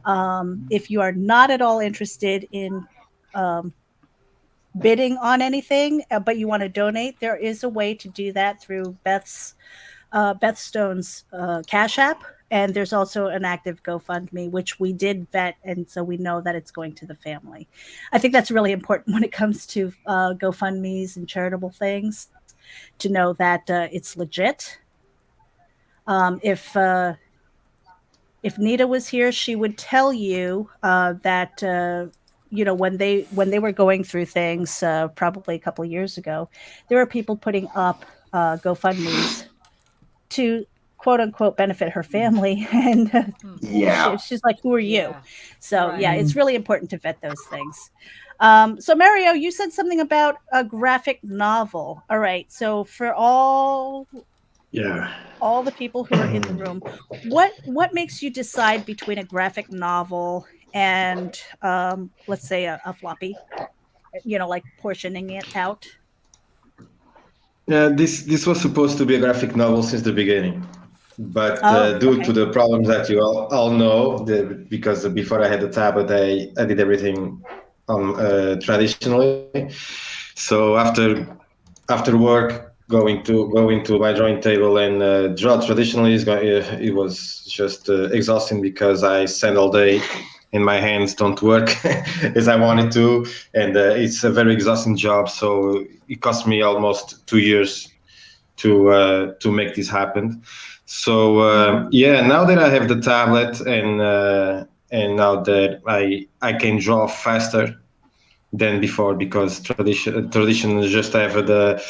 If you are not at all interested in bidding on anything, but you want to donate, there is a way to do that through Beth Stone's Cash App. And there's also an active GoFundMe, which we did vet. And so we know that it's going to the family. I think that's really important when it comes to GoFundMes and charitable things, to know that it's legit. If Nita was here, she would tell you that when they were going through things probably a couple of years ago, there were people putting up GoFundMes to quote unquote benefit her family, and Yeah. she's like, "Who are you?" Yeah. So Right. yeah, it's really important to vet those things. So Mario, you said something about a graphic novel. All right, so for all Yeah. all the people who are in the room, what makes you decide between a graphic novel and let's say a floppy, like portioning it out? Yeah, this was supposed to be a graphic novel since the beginning, but Oh, due to okay. the problems that you all know, because before I had the tablet, I did everything traditionally. So after work, going to my drawing table and draw traditionally it was just exhausting because I spend all day and my hands don't work as I wanted to, and it's a very exhausting job. So it cost me almost 2 years to make this happen. So yeah, now that I have the tablet and now that I can draw faster than before, because tradition just have the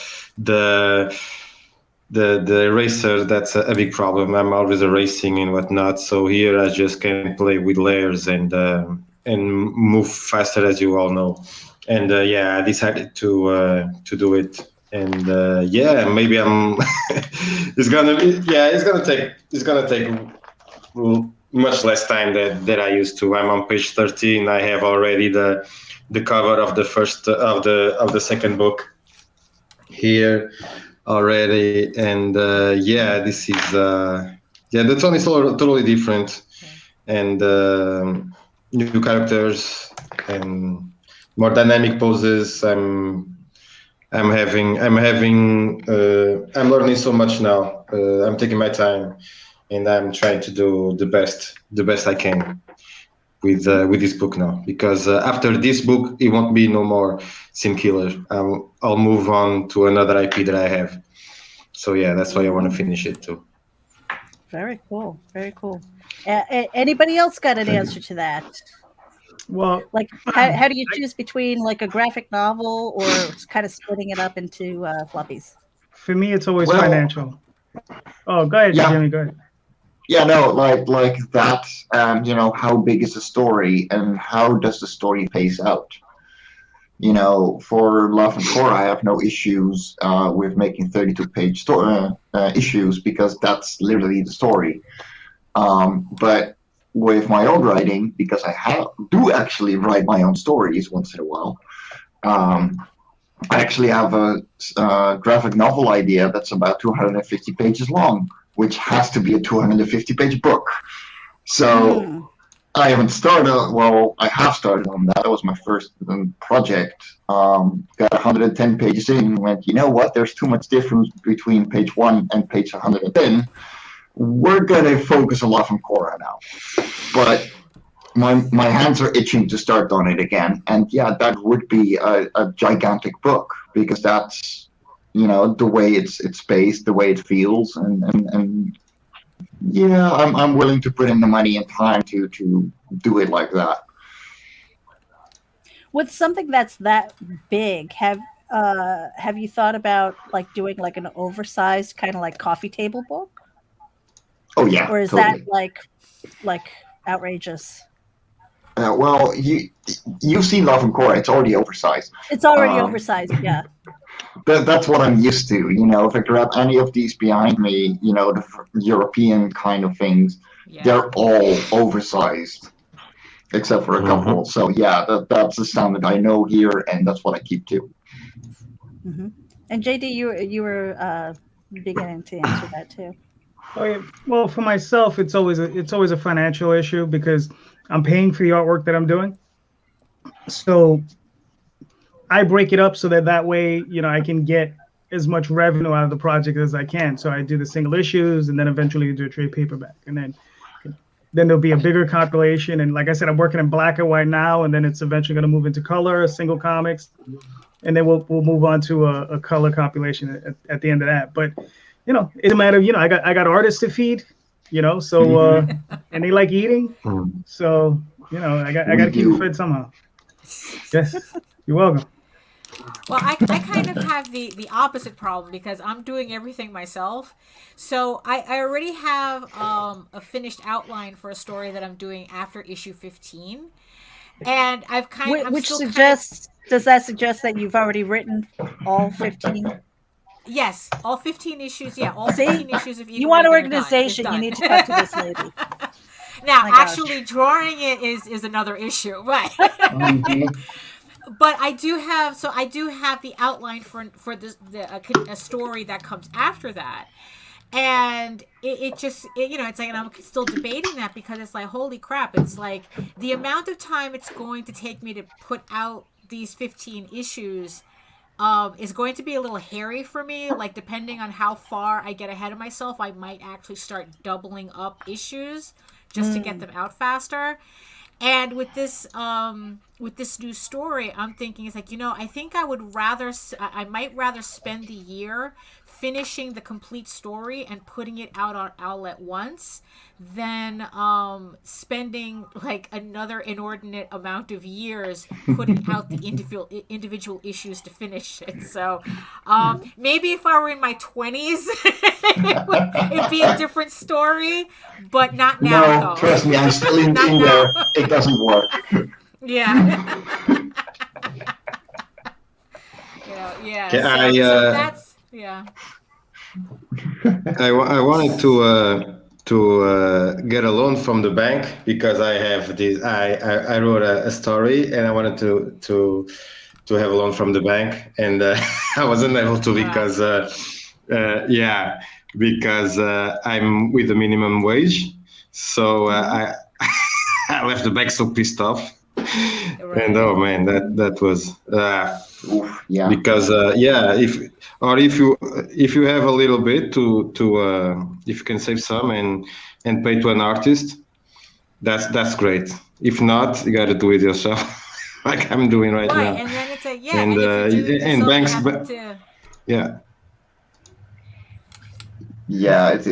the eraser. That's a big problem. I'm always erasing and whatnot. So here I just can play with layers and move faster, as you all know. And yeah, I decided to do it. And yeah, maybe I'm. It's gonna take much less time that I used to. I'm on page 13. I have already the cover of the first of the second book here already, and yeah, this is yeah, the tone is totally different, and new characters and more dynamic poses. I'm learning so much now. I'm taking my time, and I'm trying to do the best I can with this book now, because after this book it won't be no more Sim Killer. I'll move on to another IP that I have. So yeah, that's why I want to finish it too. Very cool. Very cool. Anybody else got an Thank you. answer to that? Well, Like, how do you choose between like a graphic novel or kind of splitting it up into floppies? for me, it's always Well, financial. Oh, go ahead, yeah. Jimmy. Go ahead. Yeah, no, like that. How big is the story, and how does the story pace out? For Love and Cora, I have no issues with making 32-page issues, because that's literally the story. But with my own writing, because do actually write my own stories once in a while, I actually have a graphic novel idea that's about 250 pages long, which has to be a 250-page book. So I haven't started. Well, I have started on that. That was my first project. Got 110 pages in and went, you know what? There's too much difference between page 1 and page 110. We're going to focus a lot on Cora now. But my hands are itching to start on it again. And yeah, that would be a gigantic book, because that's, the way it's paced, the way it feels. And yeah, I'm willing to put in the money and time to do it like that. With something that's that big, have you thought about like doing like an oversized kind of like coffee table book, Oh yeah, or is totally. that like outrageous? Well, you've seen Love and Cora. It's already oversized. It's already Um, oversized, yeah. that's what I'm used to. If I grab any of these behind me, the European kind of things, Yeah. they're all oversized, except for a couple. So yeah, that's the standard I know here, and that's what I keep to. Mm-hmm. And JD, you were beginning to answer that too. Oh, yeah. Well, for myself, it's always a financial issue, because I'm paying for the artwork that I'm doing. So I break it up so that way, I can get as much revenue out of the project as I can. So I do the single issues, and then eventually do a trade paperback, and then there'll be a bigger compilation. And like I said, I'm working in black and white now, and then it's eventually going to move into color, single comics, and then we'll move on to a color compilation at the end of that. But it's a matter of, I got artists to feed, so and they like eating, so I got to keep them fed somehow. Yes, you're welcome. Well, I kind of have the opposite problem, because I'm doing everything myself. So I already have a finished outline for a story that I'm doing after issue 15. And Which suggests, does that suggest that you've already written all 15 Yes, all 15 issues. Yeah, all See? 15 issues of Eagle You want an Reagan are done. organization, It's you done. need to talk to this lady. Now, My gosh. actually drawing it is another issue, right? Mhm. But I do have the outline for a story that comes after that. And it's like, and I'm still debating that because it's like, holy crap, it's like the amount of time it's going to take me to put out these 15 issues is going to be a little hairy for me. Like, depending on how far I get ahead of myself, I might actually start doubling up issues just to get them out faster. And with this new story, I'm thinking, it's like, I think I might rather spend the year finishing the complete story and putting it out on all at once than spending like another inordinate amount of years putting out the individual issues to finish it. So maybe if I were in my 20s, it'd be a different story, but not now. No, though. trust me, I'm still in Not there. now. It doesn't work. Yeah. Yeah. Okay, So that's I wanted to get a loan from the bank because I have this. I wrote a story and I wanted to have a loan from the bank, and I wasn't able to because because I'm with the minimum wage. So I left the bank so pissed off. Right. And oh man, that was Oof, yeah. because if you have a little bit to if you can save some and pay to an artist, that's great. If not, you got to do it yourself, like I'm doing right now. And then it's like And if you do it and yourself, banks, you have to, yeah. Yeah, it's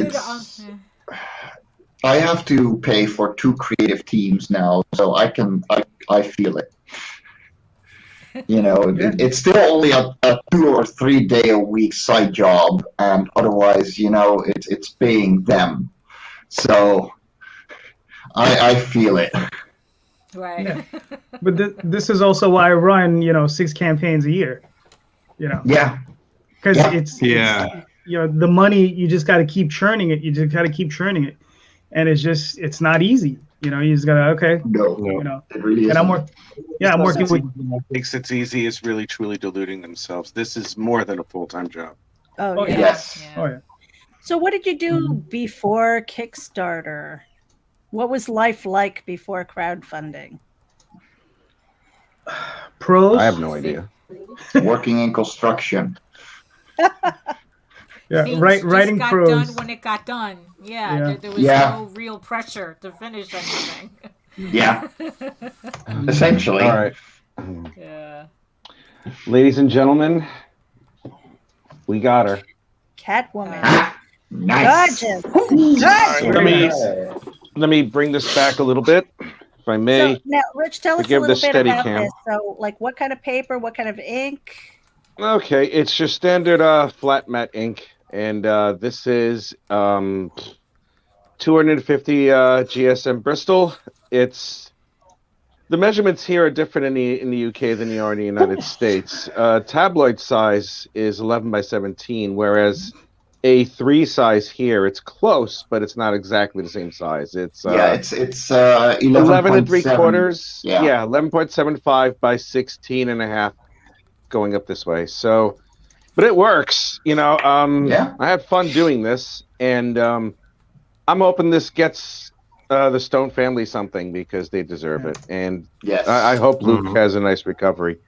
I have to pay for 2 creative teams now, so I feel it. It's still only a 2 or 3 day a week side job, and otherwise, it's paying them. So I feel it. Right. Yeah. But this is also why I run, 6 campaigns a year. Yeah. Because Yeah. it's Yeah. the money, you just got to keep churning it. You just got to keep churning it, and it's not easy. You just gotta No. It really is. And I'm working with. What makes it easy is really truly diluting themselves. This is more than a full-time job. Oh, Oh, yeah. Yes. Yeah. Oh yeah. So what did you do before Kickstarter? What was life like before crowdfunding? Pros. I have no idea. Working in construction. Yeah, Things writing just got pros. done when it got done. Yeah. There was Yeah. no real pressure to finish anything. Yeah. Essentially. All right, Yeah. ladies and gentlemen, we got her. Catwoman. Nice. Gorgeous. Let me bring this back a little bit, if I may. So now, Rich, tell us a Forgive the little bit steady about cam. this. So, like, what kind of paper, what kind of ink? Okay, it's your standard flat matte ink, and this is 250 GSM Bristol. It's the measurements here are different in the UK than they are in the United States. Tabloid size is 11 by 17, whereas A3 size here, it's close, but it's not exactly the same size. It's it's 11 and 3/4. Yeah. 11.75 by 16 and a half going up this way. So, but it works. I had fun doing this, and I'm hoping this gets the Stone family something because they deserve it. And Yes. I hope Luke has a nice recovery.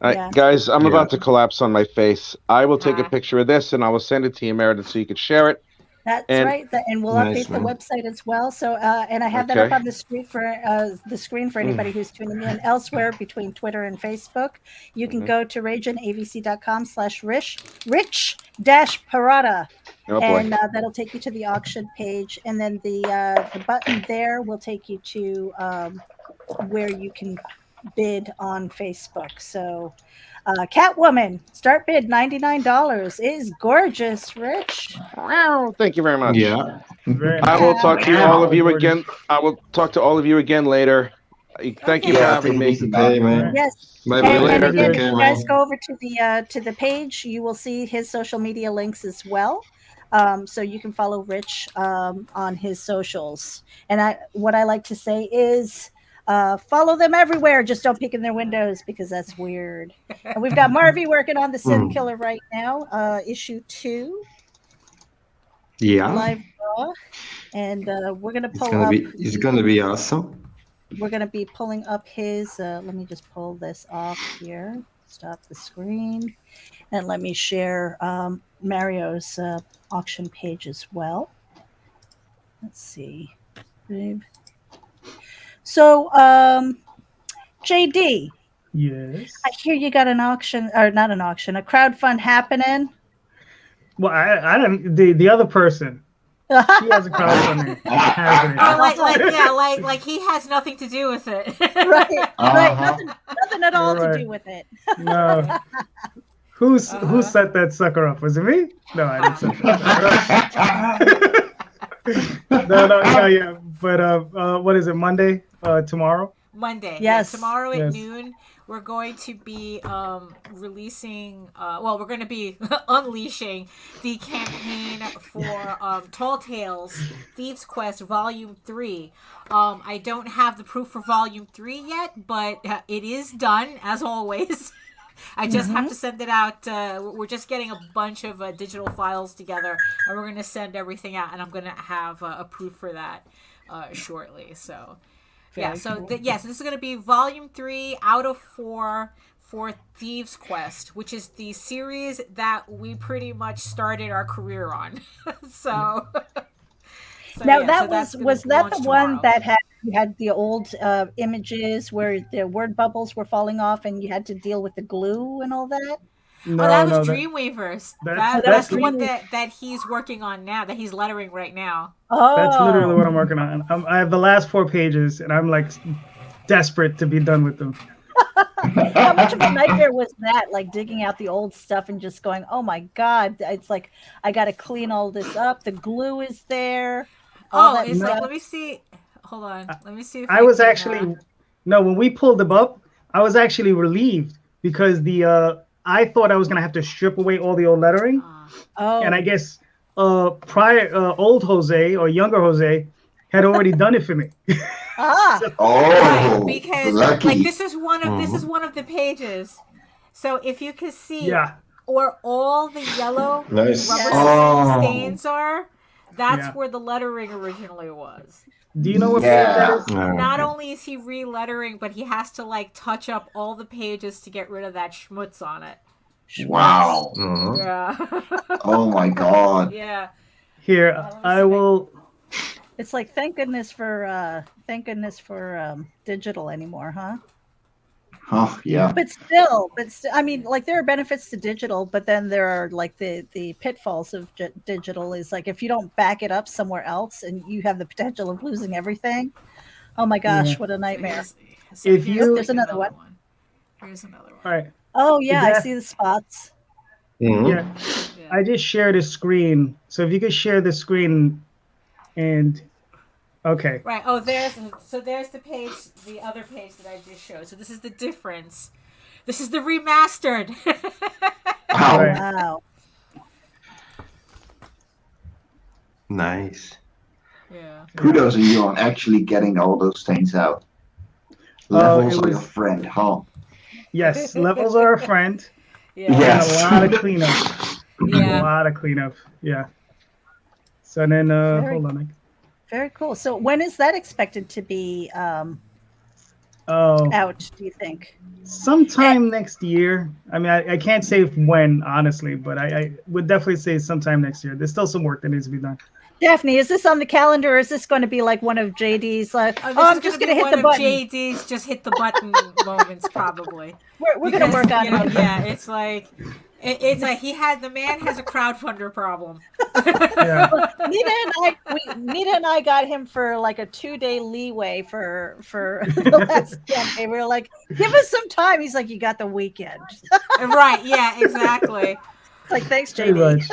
Yeah. Guys, I'm about to collapse on my face. I will take a picture of this and I will send it to you, Meredith, so you can share it. That's And- right. And we'll Nice, update the man. website as well. So, and I have that up Okay. on the screen for anybody who's tuning in elsewhere between Twitter and Facebook. You can go to raginavc.com/rich-perotta. Oh boy. And that'll take you to the auction page, and then the button there will take you to where you can bid on Facebook. So, Catwoman, start bid $99. It is gorgeous, Rich. Wow, thank you very much. Yeah. Very I will talk to all of you Gorgeous. again. I will talk to all of you again later. Thank you Okay. for Yeah, having take it me. easy, hey, man. Yes. Bye, See you And later. again, Take if care, you guys man. go over to the page, you will see his social media links as well. So you can follow Rich on his socials. And what I like to say is follow them everywhere. Just don't peek in their windows because that's weird. And we've got Marvy working on the Sin Mm. Killer right now, issue 2, Yeah, live draw. And we're gonna it's gonna be awesome. we're gonna be pulling up his. Let me just pull this off here. Stop the screen. And let me share Mario's auction page as well. Let's see. So, JD, Yes. I hear you got an auction, or not an auction, a crowdfund happening. Well, I don't. The other person, she has a crowdfunding happening. Or like he has nothing to do with it. Right, Uh-huh. nothing at all to Right. do with it. No. Who set that sucker up? Was it me? No, I didn't set that sucker up. no, yeah. But what is it? Monday? Tomorrow? Monday. Yes. Yeah, tomorrow at Yes. noon, we're going to be releasing. We're going to be unleashing the campaign for Tall Tales Thieves Quest Volume 3. I don't have the proof for Volume 3 yet, but it is done as always. I just have to send it out. We're just getting a bunch of digital files together, and we're going to send everything out, and I'm going to have a proof for that shortly. So, yeah. So, so this is going to be Volume 3 out of 4 for Thieves Quest, which is the series that we pretty much started our career on. so. Now yeah, that that's gonna was that launch the one tomorrow. that had the old images where the word bubbles were falling off and you had to deal with the glue and all that? No, that was no, Dreamweavers. that's That's the Dreamweavers. one that he's working on now, that he's lettering right now. that's literally Oh, what I'm working on. I have the last 4 pages, and I'm like desperate to be done with them. how much of a nightmare was that? Like digging out the old stuff and just going, "Oh my God!" It's like I got to clean all this up. The glue is there. All that It's stuff. like, let me see. Hold on. Let me see if I was can, actually no, when we pulled them up, I was actually relieved because I thought I was gonna have to strip away all the old lettering, Oh, and I guess old Jose or younger Jose had already done it for me. ah, Oh, because lucky. like this is one of the pages. So if you could see Yeah. or all the yellow Nice. rubber Oh. stains are, that's Yeah. where the lettering originally was. Do you know what page Yeah. that is? Not only is he re-lettering, but he has to like touch up all the pages to get rid of that schmutz on it. Wow. Mhm. Yeah. Oh my God. Yeah. Here, let me I see. will. it's like thank goodness for digital anymore, huh? Oh yeah. But still, I mean, like there are benefits to digital, but then there are like the pitfalls of digital. Is like if you don't back it up somewhere else, and you have the potential of losing everything. Oh my gosh, Yeah. what a nightmare! If you- There's another one. Here's another one. All right. Oh yeah, I that- see the spots. Mhm. Yeah. I just shared a screen, so if you could share the screen, and okay. Right. Oh, there's the page, the other page that I just showed. So this is the difference. This is the remastered. Wow. Right. Wow. Nice. Yeah. Kudos to you on actually getting all those stains out. Levels are your friend, huh? Yes, levels are a friend. Yeah. Yes. And a lot of cleanup. A Yeah. lot of cleanup. Yeah. So then, Very- hold on. Very cool. So when is that expected to be Oh, out? Do you think? sometime next year. I mean, I can't say when, honestly, but I would definitely say sometime next year. There's still some work that needs to be done. Daphne, is this on the calendar? Or is this going to be like one of JD's? Like, This I'm is just gonna going to be hit the one of button. JD's just hit the button moments, probably. We're going to work on it. Yeah, it's like it's like the man has a crowdfunder problem. Yeah. Nita and I got him for like a 2-day leeway for the last campaign. We were like, give us some time. He's like, you got the weekend. Right? Yeah, exactly. It's like, thanks, Pretty JD. much.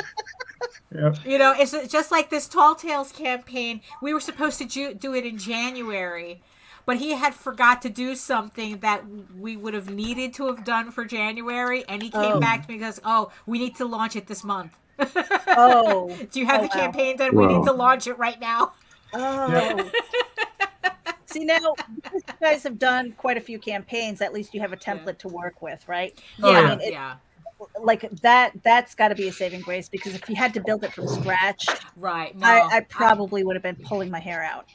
Yep. You know, it's just like this Tall Tales campaign. We were supposed to do it in January, but he had forgot to do something that we would have needed to have done for January, and he came back to me and goes, "Oh, we need to launch it this month." Oh, Do you have the campaign done? We need to launch it right now. Oh. See, now because you guys have done quite a few campaigns, at least you have a template to work with, right? Yeah, I mean, like that's got to be a saving grace, because if you had to build it from scratch, right? No, I probably would have been pulling my hair out.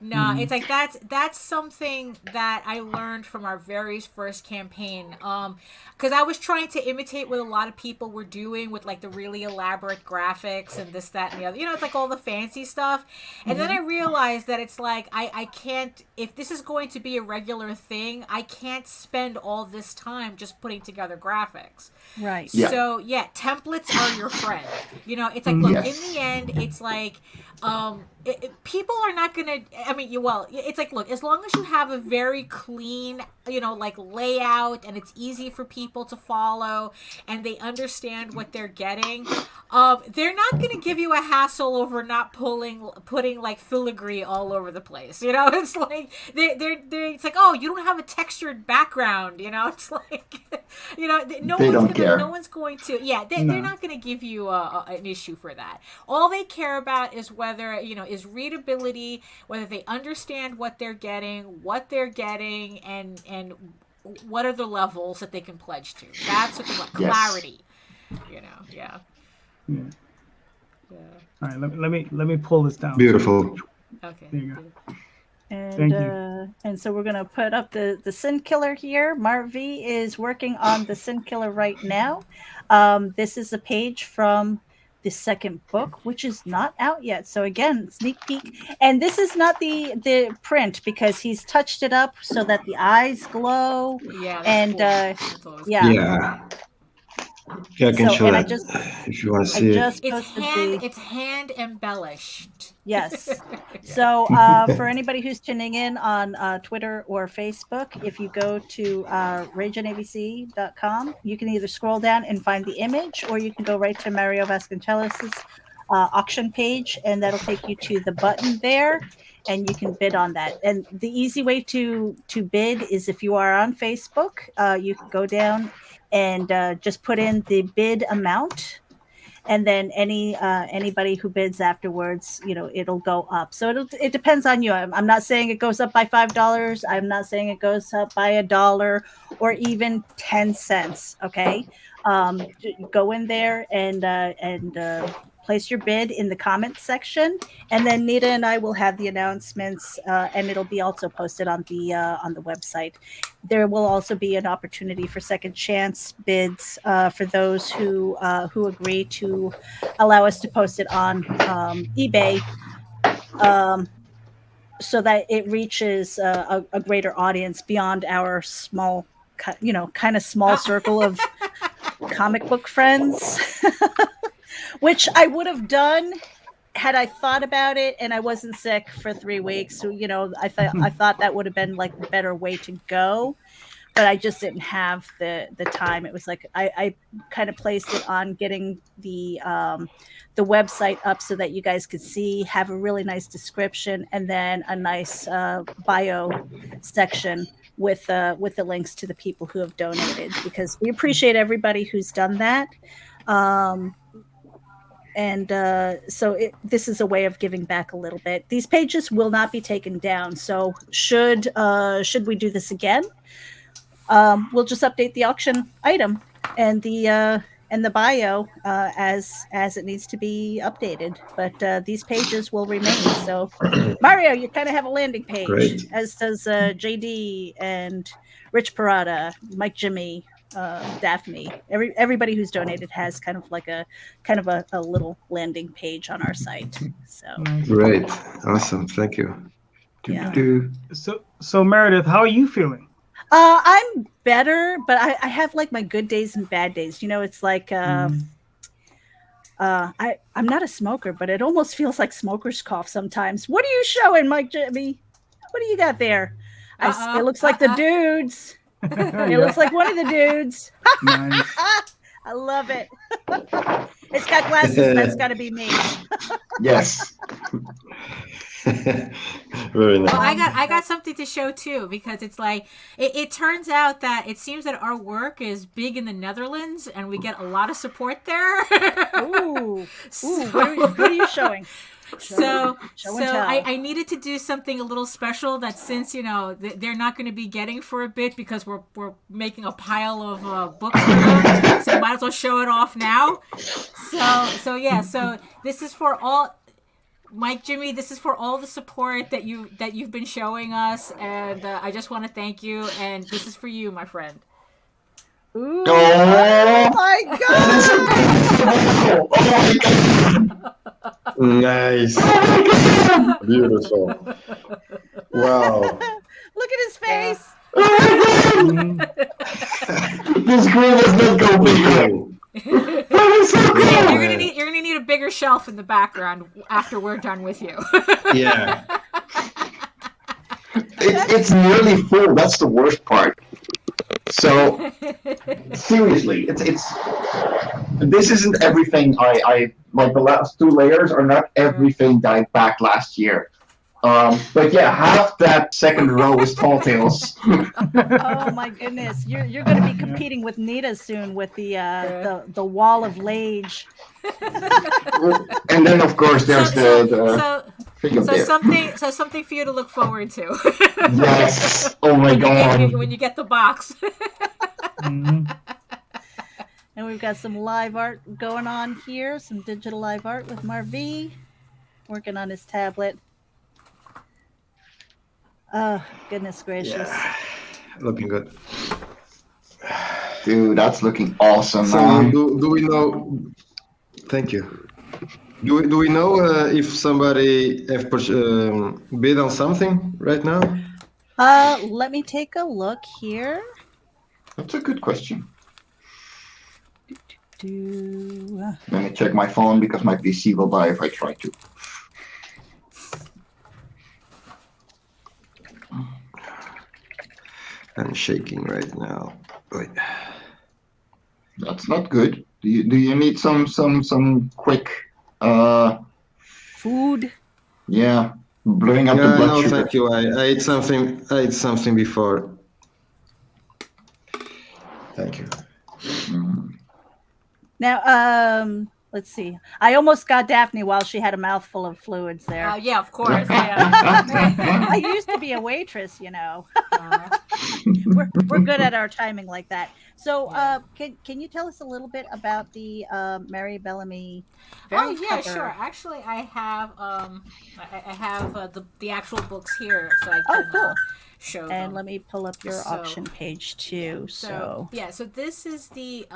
No, it's like that's something that I learned from our very first campaign. Because I was trying to imitate what a lot of people were doing with like the really elaborate graphics and this, that, and the other. You know, it's like all the fancy stuff. And then I realized that it's like I can't, if this is going to be a regular thing, I can't spend all this time just putting together graphics. Right. Yeah. So yeah, templates are your friend. You know, it's like, look, Yes. in the end, it's like people are not gonna, I mean, it's like, look, as long as you have a very clean, you know, like layout, and it's easy for people to follow and they understand what they're getting, they're not gonna give you a hassle over not putting like filigree all over the place. You know, it's like they're it's like, oh, you don't have a textured background, you know. It's like, you know, They don't care. no one's going to, they're not going to give you an issue for that. All they care about is whether, you know, is readability, whether they understand what they're getting, and what are the levels that they can pledge to. That's what they want. Clarity. You know, All right, let me pull this down. Beautiful. Okay. There you go. And Thank you. And so we're gonna put up the Sin Killer here. Marv V is working on the Sin Killer right now. This is a page from the second book, which is not out yet. So again, sneak peek. And this is not the print, because he's touched it up so that the eyes glow. Yeah. And cool. Yeah, I can show and I that just if you want to see it. It's hand embellished. Yes. So for anybody who's tuning in on Twitter or Facebook, if you go to RAGINABC.com, you can either scroll down and find the image, or you can go right to Mario Vasconcelos' auction page, and that'll take you to the button there, and you can bid on that. And the easy way to bid is, if you are on Facebook, you can go down and just put in the bid amount, and then anybody who bids afterwards, you know, it'll go up. So it depends on you. I'm not saying it goes up by $5. I'm not saying it goes up by $1 or even 10 cents. Okay, go in there and place your bid in the comments section, and then Nita and I will have the announcements, and it'll be also posted on the website. There will also be an opportunity for second chance bids for those who agree to allow us to post it on eBay, so that it reaches a greater audience beyond our small, kind of small circle of comic book friends. Which I would have done had I thought about it and I wasn't sick for 3 weeks. So, you know, I thought that would have been like the better way to go, but I just didn't have the time. It was like I kind of placed it on getting the website up so that you guys could see, have a really nice description, and then a nice bio section with the links to the people who have donated, because we appreciate everybody who's done that. So this is a way of giving back a little bit. These pages will not be taken down. So should we do this again, we'll just update the auction item and the bio as it needs to be updated. But these pages will remain. So Mario, you kind of have a landing page. Great. As does JD and Rich Perotta, Mike Jimmy, Daphne. Everybody who's donated has kind of a little landing page on our site. So Great, awesome, thank you. Yeah. So Meredith, how are you feeling? I'm better, but I have like my good days and bad days. You know, it's like I'm not a smoker, but it almost feels like smoker's cough sometimes. What are you showing, Mike Jimmy? What do you got there? It looks like the dudes. It looks like one of the dudes. Nice. I love it. It's got glasses. That's got to be me. Yes. Very nice. Well, I got something to show too, because it's like it turns out that it seems that our work is big in the Netherlands and we get a lot of support there. Ooh, what are you showing? So Show and tell. I needed to do something a little special that, since they're not going to be getting for a bit because we're making a pile of books for them, so might as well show it off now. So this is for all. Mike, Jimmy, this is for all the support that you've been showing us, and I just want to thank you. And this is for you, my friend. Ooh, oh my god! Oh my god! Nice. Beautiful. Wow. Look at his face. This screen does not go bigger. You're gonna need a bigger shelf in the background after we're done with you. Yeah. It's nearly full. That's the worst part. So seriously, it's this isn't everything. I like the last 2 layers are not everything that I backed last year. But yeah, half that second row is Tall Tales. Oh my goodness, you're going to be competing with Nita soon with the wall of Lage. And then of course there's the thing up there. something for you to look forward to. Yes. Oh my god. When you get the box. Mhm. And we've got some live art going on here, some digital live art with Marv working on his tablet. Oh, goodness gracious. Yeah. Looking good. Dude, that's looking awesome, So man. do we know? Thank you. Do we know if somebody have bid on something right now? Let me take a look here. That's a good question. Do Let me check my phone because my PC will die if I try to. I'm shaking right now. Wait. That's not good. Do you need some quick food? yeah, blowing up the blood No, sugar? thank you. I ate something. I ate something before. Thank you. Mm. Now, let's see. I almost got Daphne while she had a mouthful of fluids there. Yeah, of course. Yeah. I used to be a waitress, you know. We're good at our timing like that. So, can you tell us a little bit about the Mary Bellamy? Oh yeah, cover? sure. Actually, I have I have the actual books here, so I can cool. show them. And let me pull up your So- auction page too. So yeah, so this is the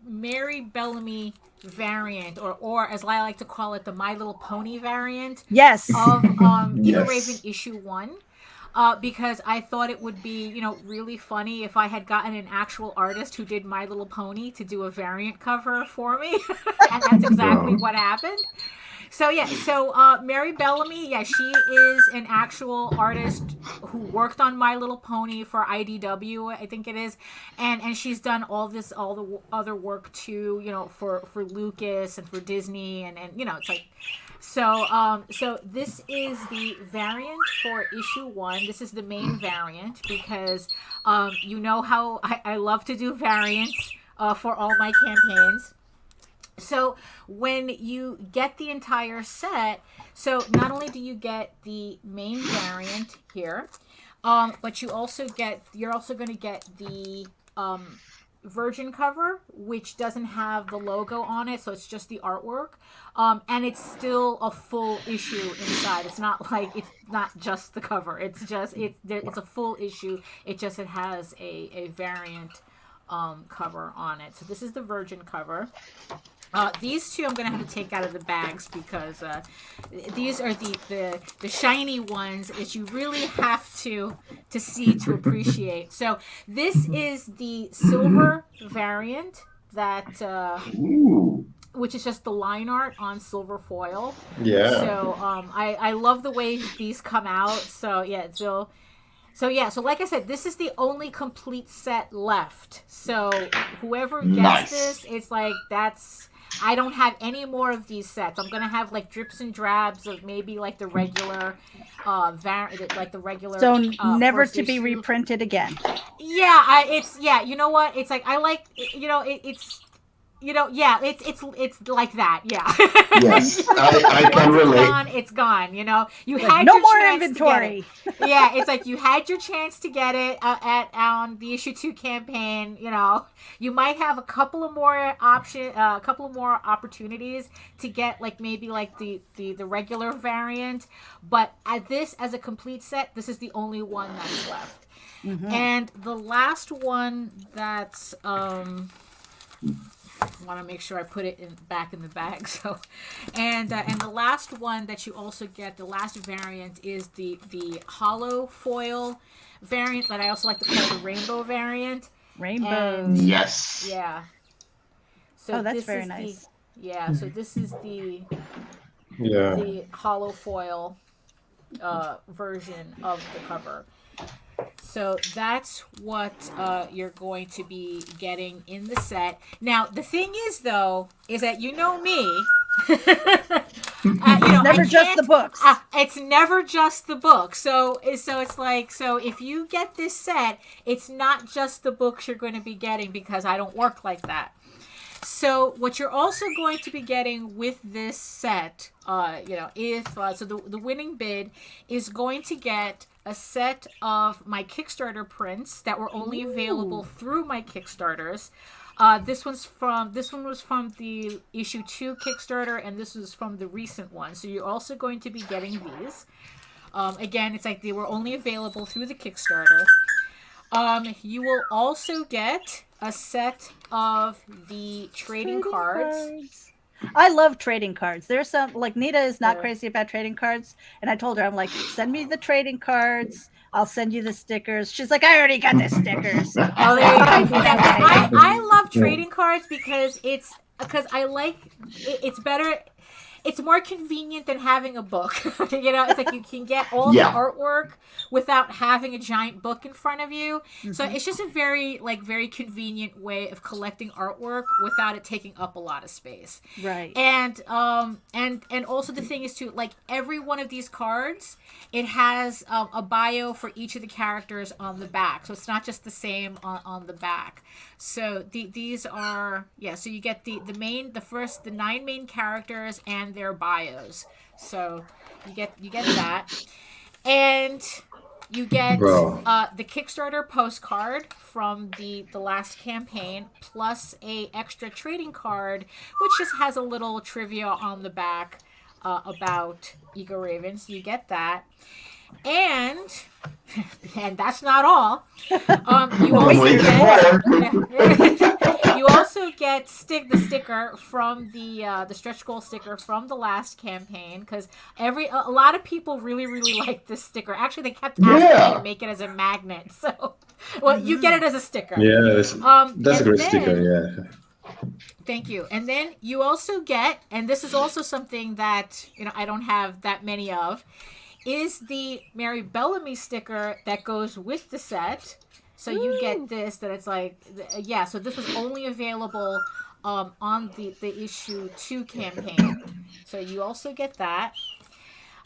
Mary Bellamy variant, or as I like to call it, the My Little Pony variant yes, of Eagle Yes. Raven issue 1. Because I thought it would be, really funny if I had gotten an actual artist who did My Little Pony to do a variant cover for me, and that's exactly Wow. what happened. So yeah, Mary Bellamy, yeah, she is an actual artist who worked on My Little Pony for IDW, I think it is, and she's done all the other work too, for Lucas and for Disney, and it's like. So this is the variant for issue 1. This is the main variant because you know how I love to do variants for all my campaigns. So when you get the entire set, so not only do you get the main variant here, but you're also going to get the Virgin cover, which doesn't have the logo on it, so it's just the artwork, and it's still a full issue inside. It's not just the cover. It's a full issue. It has a variant cover on it. So this is the Virgin cover. These two I'm gonna have to take out of the bags because these are the shiny ones that you really have to see to appreciate. So this is the silver variant that Ooh. which is just the line art on silver foil. Yeah. So I love the way these come out. So yeah, So yeah, so like I said, this is the only complete set left. So whoever gets Nice. this, it's like I don't have any more of these sets. I'm gonna have like drips and drabs of maybe like the regular, like the regular. So never first to be issue. reprinted again. Yeah, you know what? It's like I like it's. It's like that. Yeah. Yes, I can relate. It's gone. You know, you Like, had no your more chance inventory. To get it. Yeah, it's like you had your chance to get it on the issue 2 campaign. You know, you might have a couple of more opportunities to get like maybe like the regular variant, but as a complete set, this is the only one that's left. Mm-hmm. And the last one that's I want to make sure I put it back in the bag. So, and the last one that you also get, the last variant is the hollow foil variant, that I also like to call the rainbow variant. Rainbow. And, Yes. yeah. So that's this very is nice. So this is the Yeah. the hollow foil version of the cover. So that's what you're going to be getting in the set. Now, the thing is, though, is that you know me. It's never just the books. It's never just the book. So it's like, so if you get this set, it's not just the books you're going to be getting, because I don't work like that. So what you're also going to be getting with this set, the winning bid is going to get a set of my Kickstarter prints that were only available through my Kickstarters. This one was from the issue 2 Kickstarter, and this was from the recent one. So you're also going to be getting these. Again, it's like they were only available through the Kickstarter. You will also get a set of the trading cards. I love trading cards. There's some, like, Nita is not crazy about trading cards, and I told her, I'm like, send me the trading cards, I'll send you the stickers. She's like, I already got the stickers. Oh, there you go. I love trading cards because I like it's better. It's more convenient than having a book. You know, it's like you can get all the artwork without having a giant book in front of you. Mm-hmm. So it's just a very convenient way of collecting artwork without it taking up a lot of space. Right. And also the thing is too, like, every one of these cards, it has a bio for each of the characters on the back. So it's not just the same on the back. So these are, so you get the 9 main characters and their bios. So you get that. And you get the Kickstarter postcard from the last campaign, plus a extra trading card, which just has a little trivia on the back about Ego Raven. So you get that. And that's not all. You also get the sticker from the stretch goal sticker from the last campaign, because a lot of people really like this sticker. Actually, they kept asking me to make it as a magnet. So, you get it as a sticker. Yeah, that's a great sticker. Yeah. Thank you. And then you also get, and this is also something that I don't have that many of, is the Mary Bellamy sticker that goes with the set. So you get this, that it's like, so this was only available on the issue 2 campaign. So you also get that.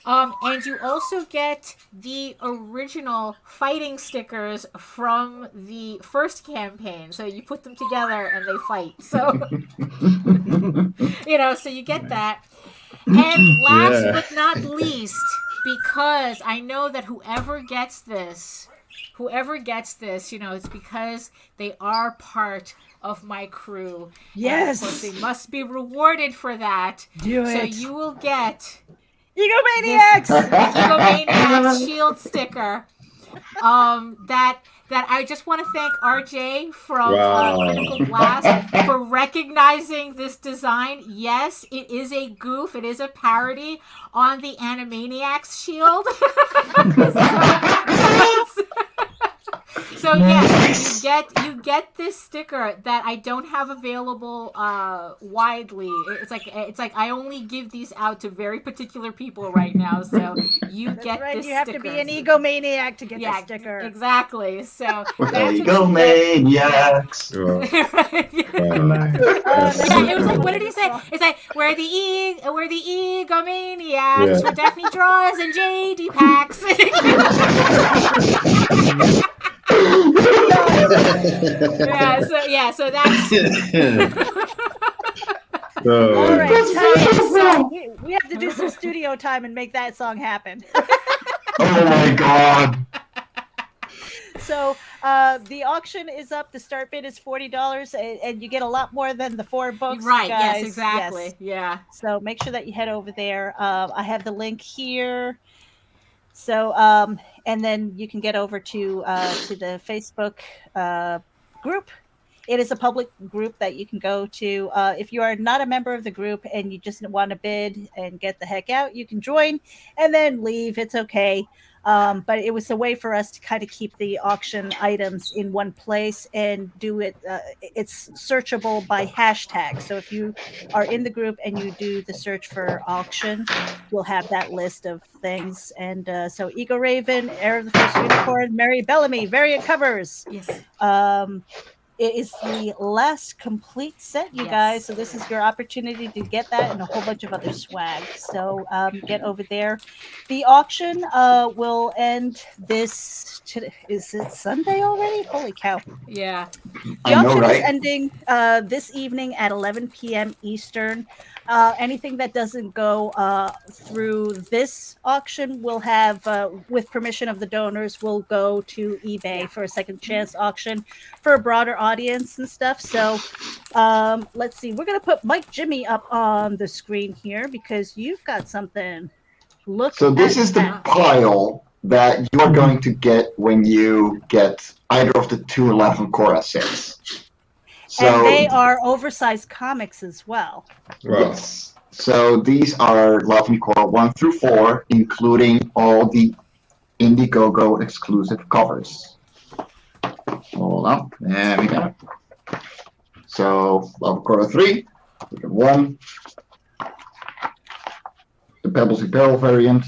And you also get the original fighting stickers from the first campaign. So you put them together and they fight. So, so you get that. And last but not least, because I know that whoever gets this, it's because they are part of my crew. Yes. And of course, they must be rewarded for that. Do it. So you will get Egomaniacs! the Egomaniacs shield sticker. That I just want to thank RJ from Critical Blast for recognizing this design. Yes, it is a goof. It is a parody on the So yes, you get this sticker that I don't have available widely. It's like I only give these out to very particular people right now. So you That's get right. this You have sticker. to be an egomaniac to get the sticker. Exactly. So We're that's what you egomaniacs. Wow. Nice. Yeah, it was like, what did he say? It's like we're the egomaniacs. We're Daphne Draws and JD Packs. So that's All right, so we have to do some studio time and make that song happen. Oh my god. So the auction is up. The start bid is $40, and you get a lot more than the 4 books. right. Guys. Yes, exactly. Yes. Yeah. So make sure that you head over there. I have the link here. So and then you can get over to the Facebook group. It is a public group that you can go to. If you are not a member of the group and you just want to bid and get the heck out, you can join and then leave. It's okay. But it was a way for us to kind of keep the auction items in one place and do it. It's searchable by hashtag. So if you are in the group and you do the search for auction, you'll have that list of things. And so Ego Raven, Heir of the First Unicorn, Mary Bellamy, variant covers. Yes. It is the last complete set, you guys. So this is your opportunity to get that and a whole bunch of other swag. So get over there. The auction will end this. Is it Sunday already? Holy cow! Yeah. The auction is ending this evening at 11 p.m. Eastern. Anything that doesn't go through this auction will have, with permission of the donors, will go to eBay for a second chance auction for a broader audience and stuff. So let's see. We're going to put Mike Jimmy up on the screen here because you've got something. So this is the pile that you are going to get when you get either of the 2 Laughing Cora sets. So, and they are oversized comics as well. Yes. So these are Laughing Cora 1 through 4, including all the Indiegogo exclusive covers. Hold on. There we go. So Laughing Cora 3, we got 1. The Pebbles Imperial variant.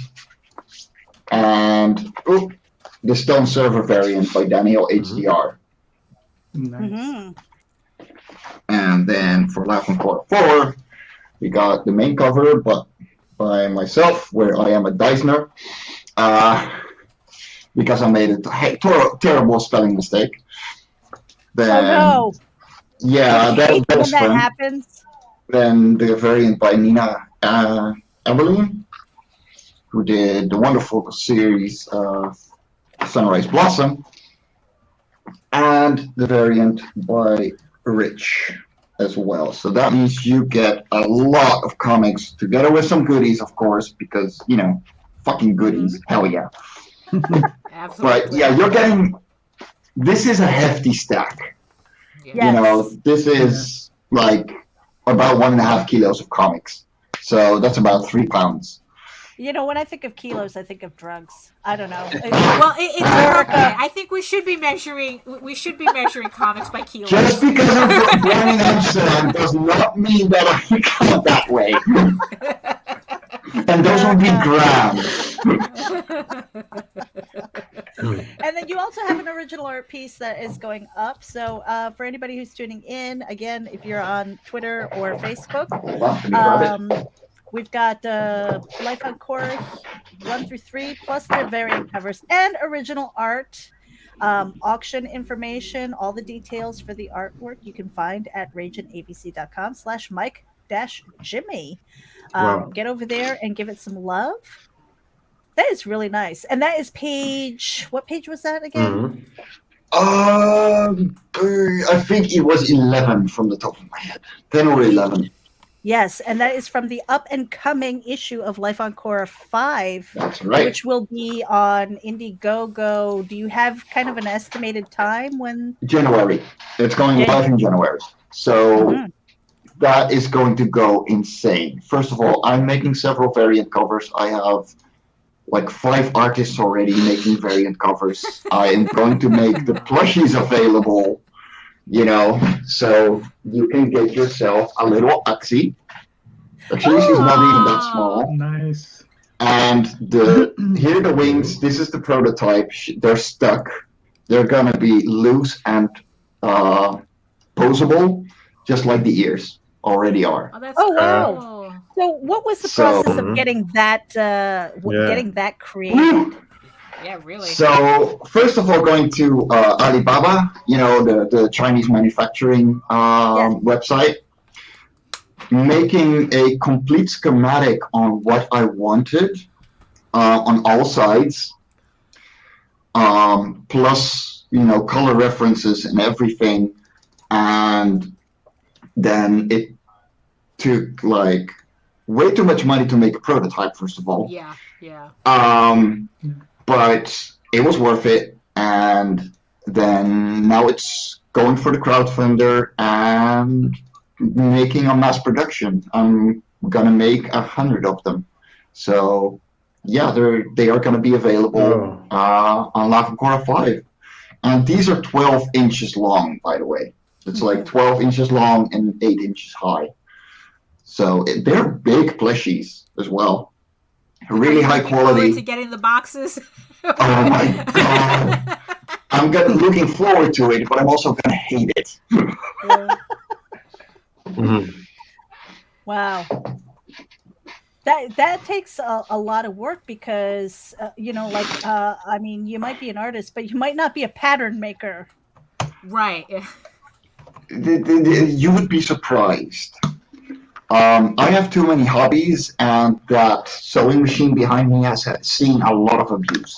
And the Stone Server variant by Daniel HDR. Nice. Mm-hmm. And then for Laughing Cora 4, we got the main cover, but by myself, where I am a Deisner, because I made a terrible spelling mistake. Then, oh no! Yeah, that was when fun. That happens. Then the variant by Nina Evelyn, who did the wonderful series Sunrise Blossom, and the variant by Rich as well. So that means you get a lot of comics together with some goodies, of course, because, you know, fucking goodies. Hell yeah. Absolutely. But yeah, you're getting, this is a hefty stack. Yeah. Yes. You know, this is like about 1.5 kilos of comics. So that's about 3 pounds. You know, when I think of kilos, I think of drugs. I don't know. Well, it's America. I think we should be measuring comics by kilos. Just because I'm born in Amsterdam does not mean that I count that way. And those would be grams. And then you also have an original art piece that is going up. So for anybody who's tuning in, again, if you're on Twitter or Facebook, we've got Life on Cora 1 through 3, plus their variant covers and original art. Auction information, all the details for the artwork you can find at raginabc.com/Mike-Jimmy. Wow. Get over there and give it some love. That is really nice. And that is page, what page was that again? Mm-hmm. I think it was 11 from the top of my head. 10 or 11. Yes, and that is from the up and coming issue of Life on Cora 5, That's right. which will be on Indiegogo. Do you have kind of an estimated time when? January. It's going live in January. So that is going to go insane. First of all, I'm making several variant covers. I have like 5 artists already making variant covers. I am going to make the plushies available, so you can get yourself a little Uxie. Actually, she's not even that small. Nice. And here are the wings. This is the prototype. They're stuck. They're gonna be loose and posable, just like the ears already are. Oh, that's wow. cool. So what was the process of getting that created? Yeah, really. So first of all, going to Alibaba, the Chinese manufacturing website, making a complete schematic on what I wanted on all sides, plus color references and everything, and then it took like way too much money to make a prototype. First of all, yeah. But it was worth it, and then now it's going for the crowdfunder and making a mass production. I'm gonna make 100 of them. So yeah, they are gonna be available on Lava Cora 5, and these are 12 inches long, by the way. It's like 12 inches long and 8 inches high. So they're big plushies as well. Really high quality. To getting the boxes. Oh my god! I'm looking forward to it, but I'm also gonna hate it. Wow, that takes a lot of work because you might be an artist, but you might not be a pattern maker. Right. You would be surprised. I have too many hobbies, and that sewing machine behind me has seen a lot of abuse.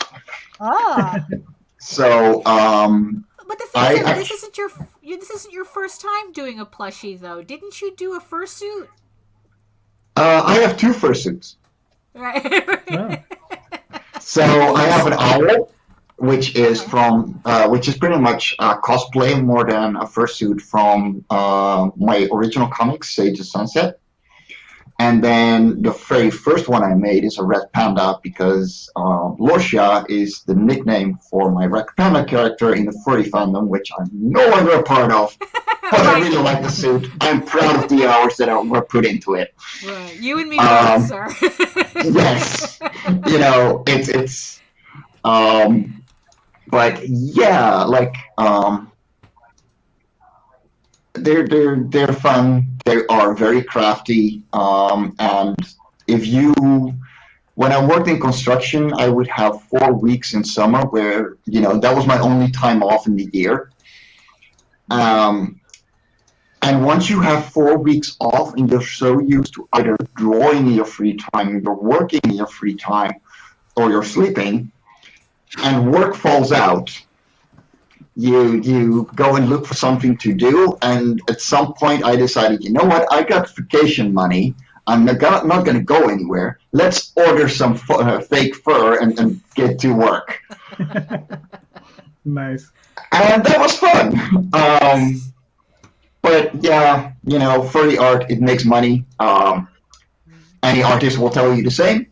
So, but the thing is, this isn't your first time doing a plushie, though. Didn't you do a fursuit? I have 2 fursuits. Right. So I have an owl, which is pretty much cosplay more than a fursuit from my original comics, Sage of Sunset. And then the very first one I made is a red panda because Lortia is the nickname for my red panda character in the furry fandom, which I'm no longer a part of. But I really like the suit. I'm proud of the hours that were put into it. Right. You and me both, sir. Yes. It's but yeah, like they're fun. They are very crafty. And when I worked in construction, I would have 4 weeks in summer where that was my only time off in the year. And once you have 4 weeks off and you're so used to either drawing in your free time, you're working in your free time, or you're sleeping, and work falls out, you go and look for something to do. And at some point I decided, you know what, I got vacation money. I'm not going to go anywhere. Let's order some fake fur and get to work. Nice. And that was fun. But yeah, furry art, it makes money. Any artist will tell you the same.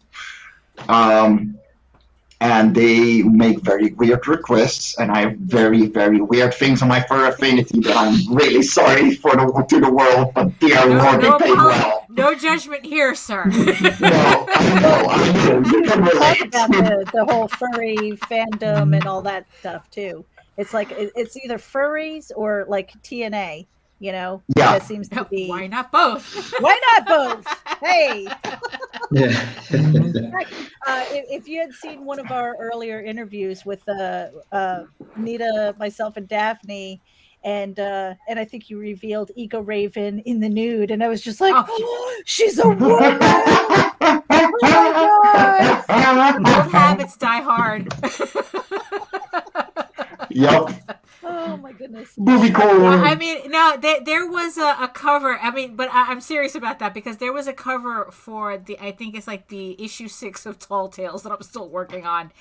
And they make very weird requests, and I have very, very weird things on my fur affinity that I'm really sorry to the world, but dear Lord, they pay well. No judgment here, sir. No, I know. You can relate. Talk about the whole furry fandom and all that stuff too. It's like it's either furries or like TNA. Yeah. That seems to be. Why not both? Why not both? Hey. Yeah. If you had seen one of our earlier interviews with Nita, myself, and Daphne, and I think you revealed Ego Raven in the nude, and I was just like, she's a woman! Oh my god! Old habits die hard. Yep. Oh my goodness. Movie corner. I mean, no, there was a cover. I mean, but I'm serious about that because there was a cover for I think it's like the issue 6 of Tall Tales that I'm still working on,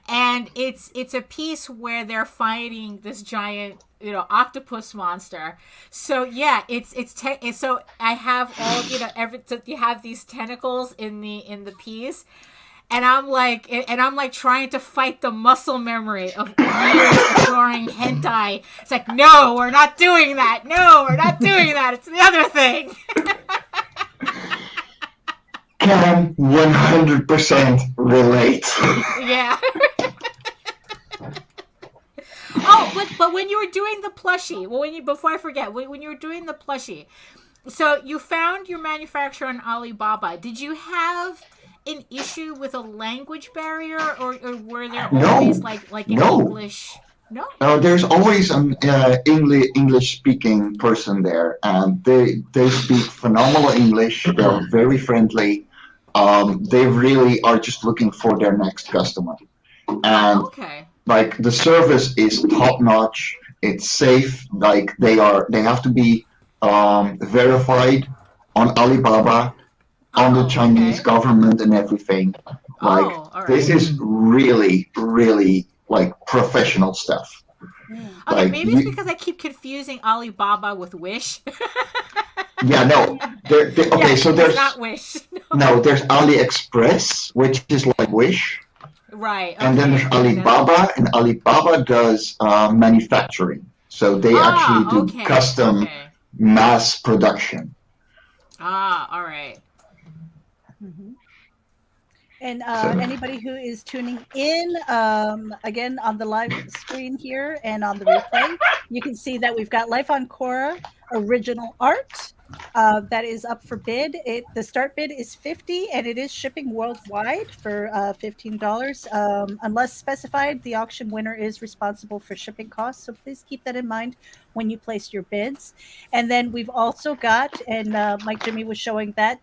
and it's a piece where they're fighting this giant, octopus monster. So yeah, so I have all, so you have these tentacles in the piece. And I'm like trying to fight the muscle memory of years of drawing hentai. It's like, no, we're not doing that. No, we're not doing that. It's the other thing. Can 100% relate. Yeah. Oh, but when you were doing the plushie, before I forget, when you were doing the plushie, so you found your manufacturer on Alibaba. Did you have an issue with a language barrier, or were there always like an No. English? No. There's always an English speaking person there, and they speak phenomenal English. They're very friendly. They really are just looking for their next customer, and Okay. like the service is top notch. It's safe. Like they have to be verified on Alibaba, on the Chinese government and everything. Like all right. this is really, really like professional stuff. Okay, Like, maybe it's because I keep confusing Alibaba with Wish. Yeah, no. Okay, Yeah, so it's there's not Wish. no, there's AliExpress, which is like Wish, Right. Okay. and then there's Alibaba, and Alibaba does manufacturing. So they actually do custom mass production. All right. Mm-hmm. And anybody who is tuning in, again, on the live screen here and on the replay, you can see that we've got Life on Cora original art that is up for bid. The start bid is $50, and it is shipping worldwide for $15. Unless specified, the auction winner is responsible for shipping costs. So please keep that in mind when you place your bids. And then we've also got, and Mike Jimmy was showing that,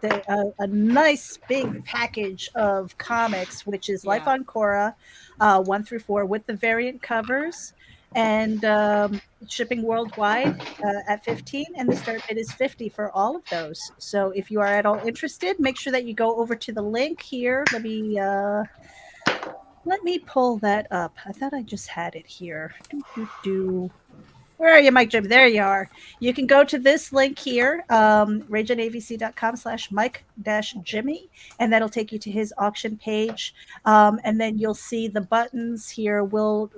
a nice big package of comics, which is Life on Cora 1 through 4 with the variant covers, and shipping worldwide at $15, and the start bid is $50 for all of those. So if you are at all interested, make sure that you go over to the link here. Let me pull that up. I thought I just had it here. Where are you, Mike Jimmy? There you are. You can go to this link here, raginavc.com/Mike-Jimmy, and that'll take you to his auction page. And then you'll see the buttons here will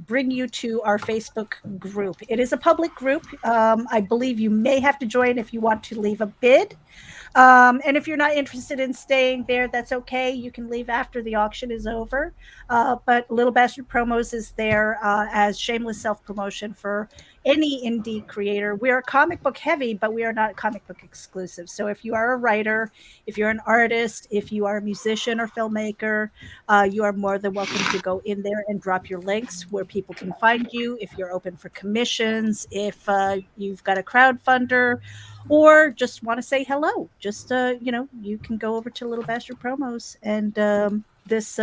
bring you to our Facebook group. It is a public group. I believe you may have to join if you want to leave a bid. And if you're not interested in staying there, that's okay. You can leave after the auction is over. But Little Bastard Promos is there as shameless self-promotion for any indie creator. We are comic book heavy, but we are not comic book exclusive. So if you are a writer, if you're an artist, if you are a musician or filmmaker, you are more than welcome to go in there and drop your links where people can find you. If you're open for commissions, if you've got a crowdfunder, or just want to say hello, just you can go over to Little Bastard Promos, and these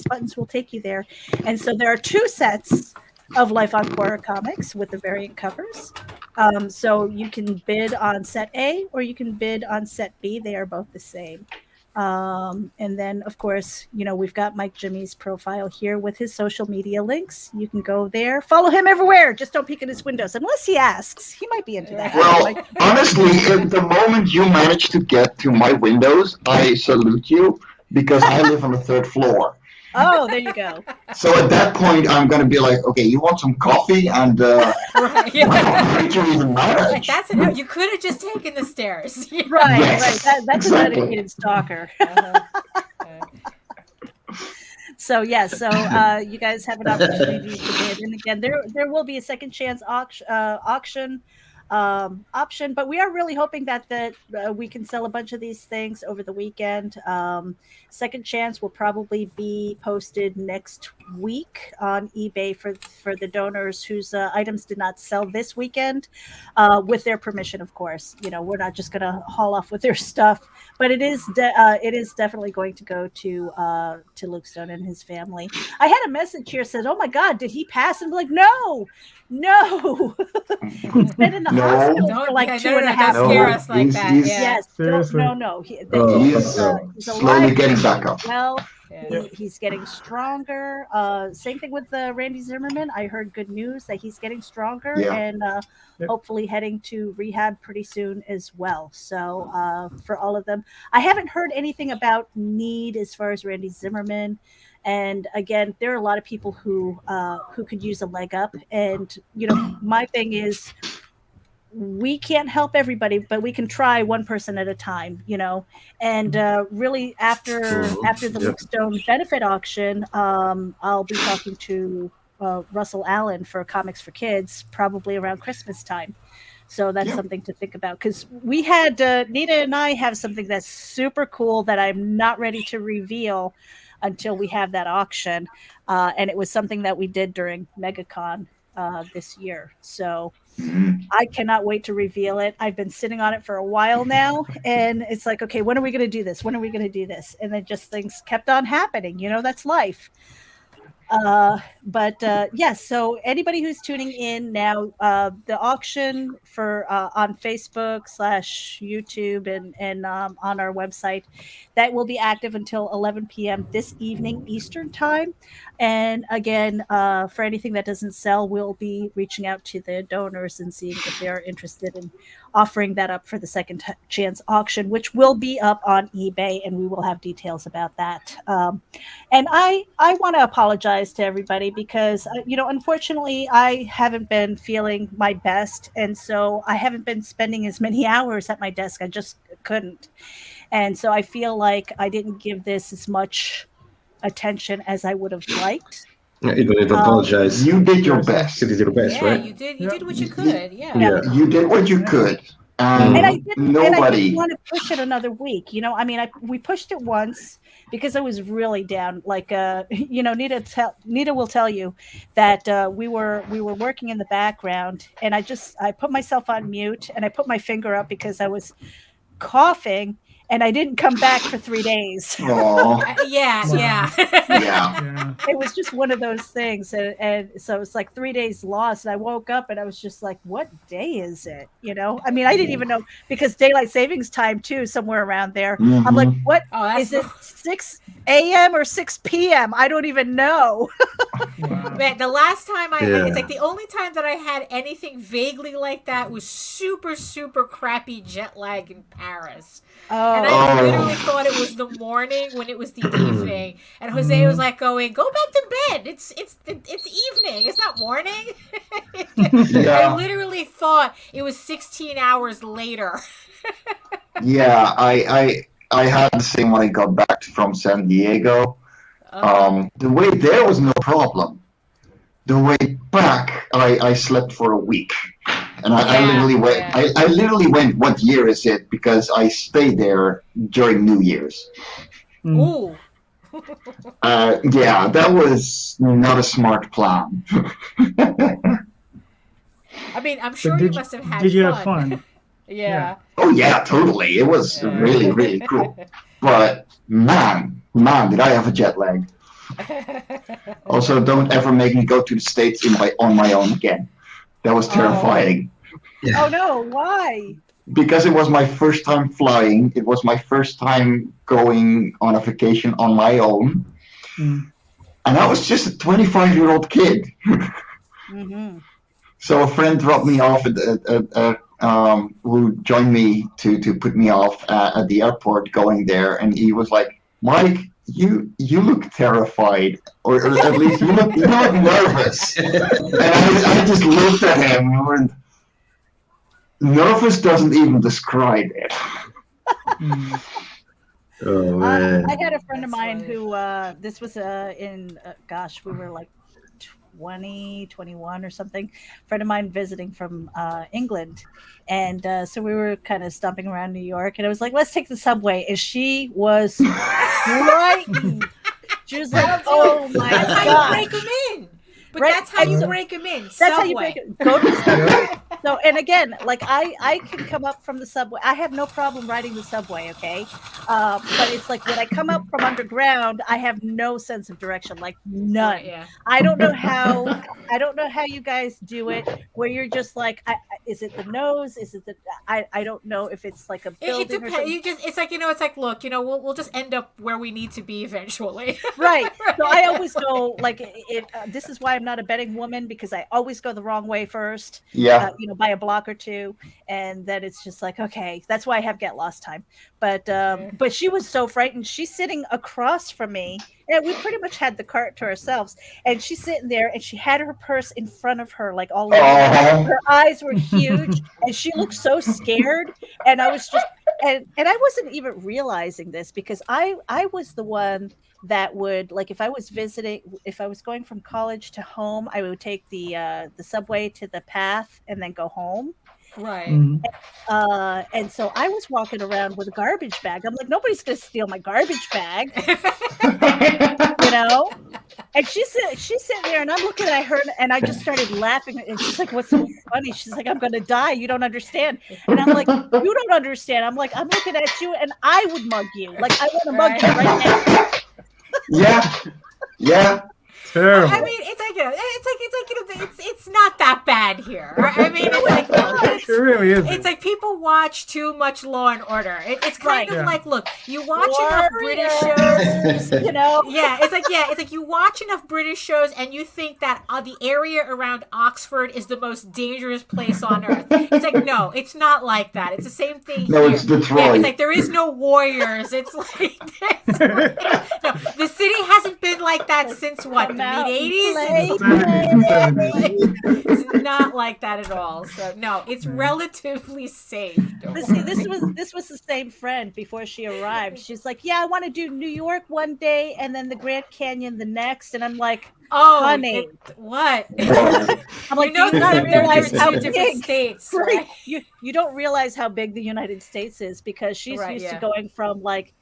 buttons will take you there. And so there are 2 sets of Life on Cora comics with the variant covers. So you can bid on set A or you can bid on set B. They are both the same. And then, of course, we've got Mike Jimmy's profile here with his social media links. You can go there, follow him everywhere. Just don't peek at his windows unless he asks. He might be into that. Well, honestly, at the moment you manage to get to my windows, I salute you, because I live on the 3rd floor. Oh, there you go. So at that point, I'm going to be like, okay, you want some coffee? And Right, yeah. how did you even manage? Like, that's enough. You could have just taken the stairs. Right, Yes, right. That's exactly. a dedicated stalker. So you guys have an opportunity to bid, and again, there will be a second chance auction option, but we are really hoping that we can sell a bunch of these things over the weekend. Second chance will probably be posted next week on eBay for the donors whose items did not sell this weekend, with their permission, of course. We're not just going to haul off with their stuff, but it is definitely going to go to Luke Stone and his family. I had a message here that said, "Oh my God, did he pass?" And I'm like, no, No, he's been in the No. hospital Don't, for like yeah, 2.5 don't scare years. us like He's- that. he's- Yeah. Yes, Seriously. no. He's He's slowly alive. getting back up. Well, Yeah. he's getting stronger. Same thing with Randy Zimmerman. I heard good news that he's getting stronger Yeah. and Yep. hopefully heading to rehab pretty soon as well. So for all of them, I haven't heard anything about need as far as Randy Zimmerman. And again, there are a lot of people who could use a leg up. And my thing is, we can't help everybody, but we can try one person at a time, and really after the Yep. Lookstone benefit auction, I'll be talking to Russell Allen for Comics for Kids probably around Christmas time. So that's Yeah. something to think about, because we had Nita and I have something that's super cool that I'm not ready to reveal until we have that auction, and it was something that we did during MegaCon this year. So Mhm. I cannot wait to reveal it. I've been sitting on it for a while now, and it's like, okay, when are we going to do this? When are we going to do this? And then just things kept on happening. That's life. But yes, so anybody who's tuning in now, the auction for on Facebook / YouTube and on our website, that will be active until 11 p.m. this evening Eastern time. And again, for anything that doesn't sell, we'll be reaching out to the donors and seeing if they're interested in offering that up for the second chance auction, which will be up on eBay, and we will have details about that. And I want to apologize to everybody because, unfortunately, I haven't been feeling my best. And so I haven't been spending as many hours at my desk. I just couldn't. And so I feel like I didn't give this as much attention as I would have liked. You don't need to apologize. You did your best. You did your best, Yeah, right? you did what you could. Yeah. Yeah. You did what you could. And I didn't Nobody. want to push it another week. We pushed it once because I was really down. Like, Nita will tell you that we were working in the background, and I put myself on mute and I put my finger up because I was coughing, and I didn't come back for 3 days. Aw, Yeah. yeah. Yeah. It was just one of those things, and so it's like 3 days lost, and I woke up and I was just like, what day is it? I didn't even know, because daylight savings time too, somewhere around there. I'm like, what Oh, is it, 6 a.m. or 6 p.m.? I don't even know. Wow. Man, the last time Yeah. it's like the only time that I had anything vaguely like that was super, super crappy jet lag in Paris. And I literally thought it was the morning when it was the evening. And Jose was like going, go back to bed. It's evening. It's not morning. Yeah. I literally thought it was 16 hours later. Yeah, I had the same when I got back from San Diego. The way there was no problem. The way back, I slept for a week, and I literally went. Yeah. I literally went. What year is it? Because I stayed there during New Year's. Ooh. Yeah, that was not a smart plan. I mean, I'm But sure you must have had fun. Did you have fun? Yeah. Oh yeah, totally. It was Yeah. really, really cool. But man, did I have a jet lag. Also, don't ever make me go to the States on my own again. That was terrifying. Oh no, why? Because it was my first time flying. It was my first time going on a vacation on my own. Mm. And I was just a 25-year-old kid. Mm-hmm. So a friend dropped me off who joined me to put me off at the airport going there. And he was like, Mike, you look terrified, or at least you look nervous. And I just looked at him and nervous doesn't even describe it. Mm. Oh man. I had a friend of That's mine funny. who this was we were like 20, 21 or something. A friend of mine visiting from England, and so we were kind of stomping around New York, and I was like, let's take the subway, and she was frightened. She was like, oh my That's how you god. break them in. But Right, that's how and you so- break them in. That's how you Subway. break it. Go to the subway. So, and again, like I can come up from the subway. I have no problem riding the subway, okay? But it's like when I come up from underground, I have no sense of direction, like none. Right, yeah. I don't know how. I don't know how you guys do it. Where you're just like, is it the nose? Is it the? I don't know if it's like a It building or depends. something. You just, it's like, it's like, look, we'll just end up where we need to be eventually. Right. So I always go like this is why I'm not a betting woman, because I always go the wrong way first. Yeah. By a block or two, and then it's just like, okay, that's why I have get lost time. But she was so frightened. She's sitting across from me, and we pretty much had the cart to ourselves. And she's sitting there, and she had her purse in front of her, like all over. Her eyes were huge, and she looked so scared. And I was just, and I wasn't even realizing this, because I was the one that would, like, if I was going from college to home, I would take the subway to the path and then go home. Right. And so I was walking around with a garbage bag. I'm like, nobody's gonna steal my garbage bag. And she's sitting there, and I'm looking at her, and I just started laughing. And she's like, "What's so funny?" She's like, "I'm gonna die. You don't understand." And I'm like, "You don't understand." I'm like, "I'm looking at you, and I would mug you. Like, I want to mug you right now." Yeah. Terrible. I mean, it's not that bad here. I mean, it's like, It really is. it's like people watch too much Law and Order. It's kind of like, look, you watch enough British shows, Yeah, it's like you watch enough British shows, and you think that the area around Oxford is the most dangerous place on earth. It's like, no, it's not like that. It's the same thing. No, here. it's Detroit. Yeah, it's like there is no warriors. It's like no, the city hasn't been like that since what, the mid-80s? It's not like that at all. So no, it's relatively safe. But see, this was the same friend before she arrived. She's like, "Yeah, I want to do New York one day, and then the Grand Canyon the next." And I'm like, "Oh, honey, what?" I'm like, you do you not realize how two different big states? Right? You don't realize how big the United States is, because she's used to going from like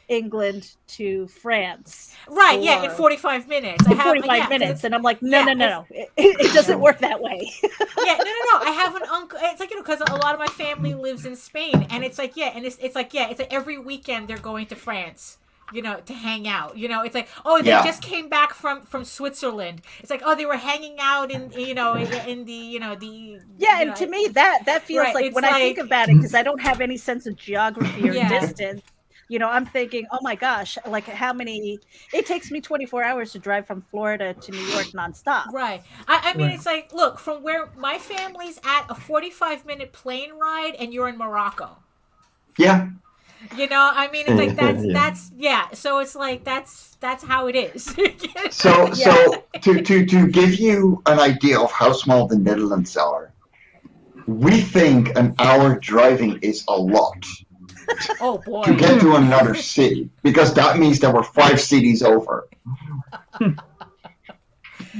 England to France. Right, yeah, in 45 minutes. I have 45 minutes, and I'm like, no. It doesn't work that way. No. I have an uncle. It's like, because a lot of my family lives in Spain, and it's like, it's like every weekend they're going to France, to hang out. It's like, oh, they just came back from Switzerland. It's like, oh, they were hanging out in the and to me that feels like, when I think about it, because I don't have any sense of geography or distance. I'm thinking, oh my gosh, like it takes me 24 hours to drive from Florida to New York nonstop. Right. I mean, it's like, look, from where my family's at, a 45-minute plane ride, and you're in Morocco. Yeah. I mean, it's like, that's so it's like, that's how it is. So to give you an idea of how small the Netherlands are, we think an hour driving is a lot. Oh boy! To get to another city, because that means that we're 5 cities over. It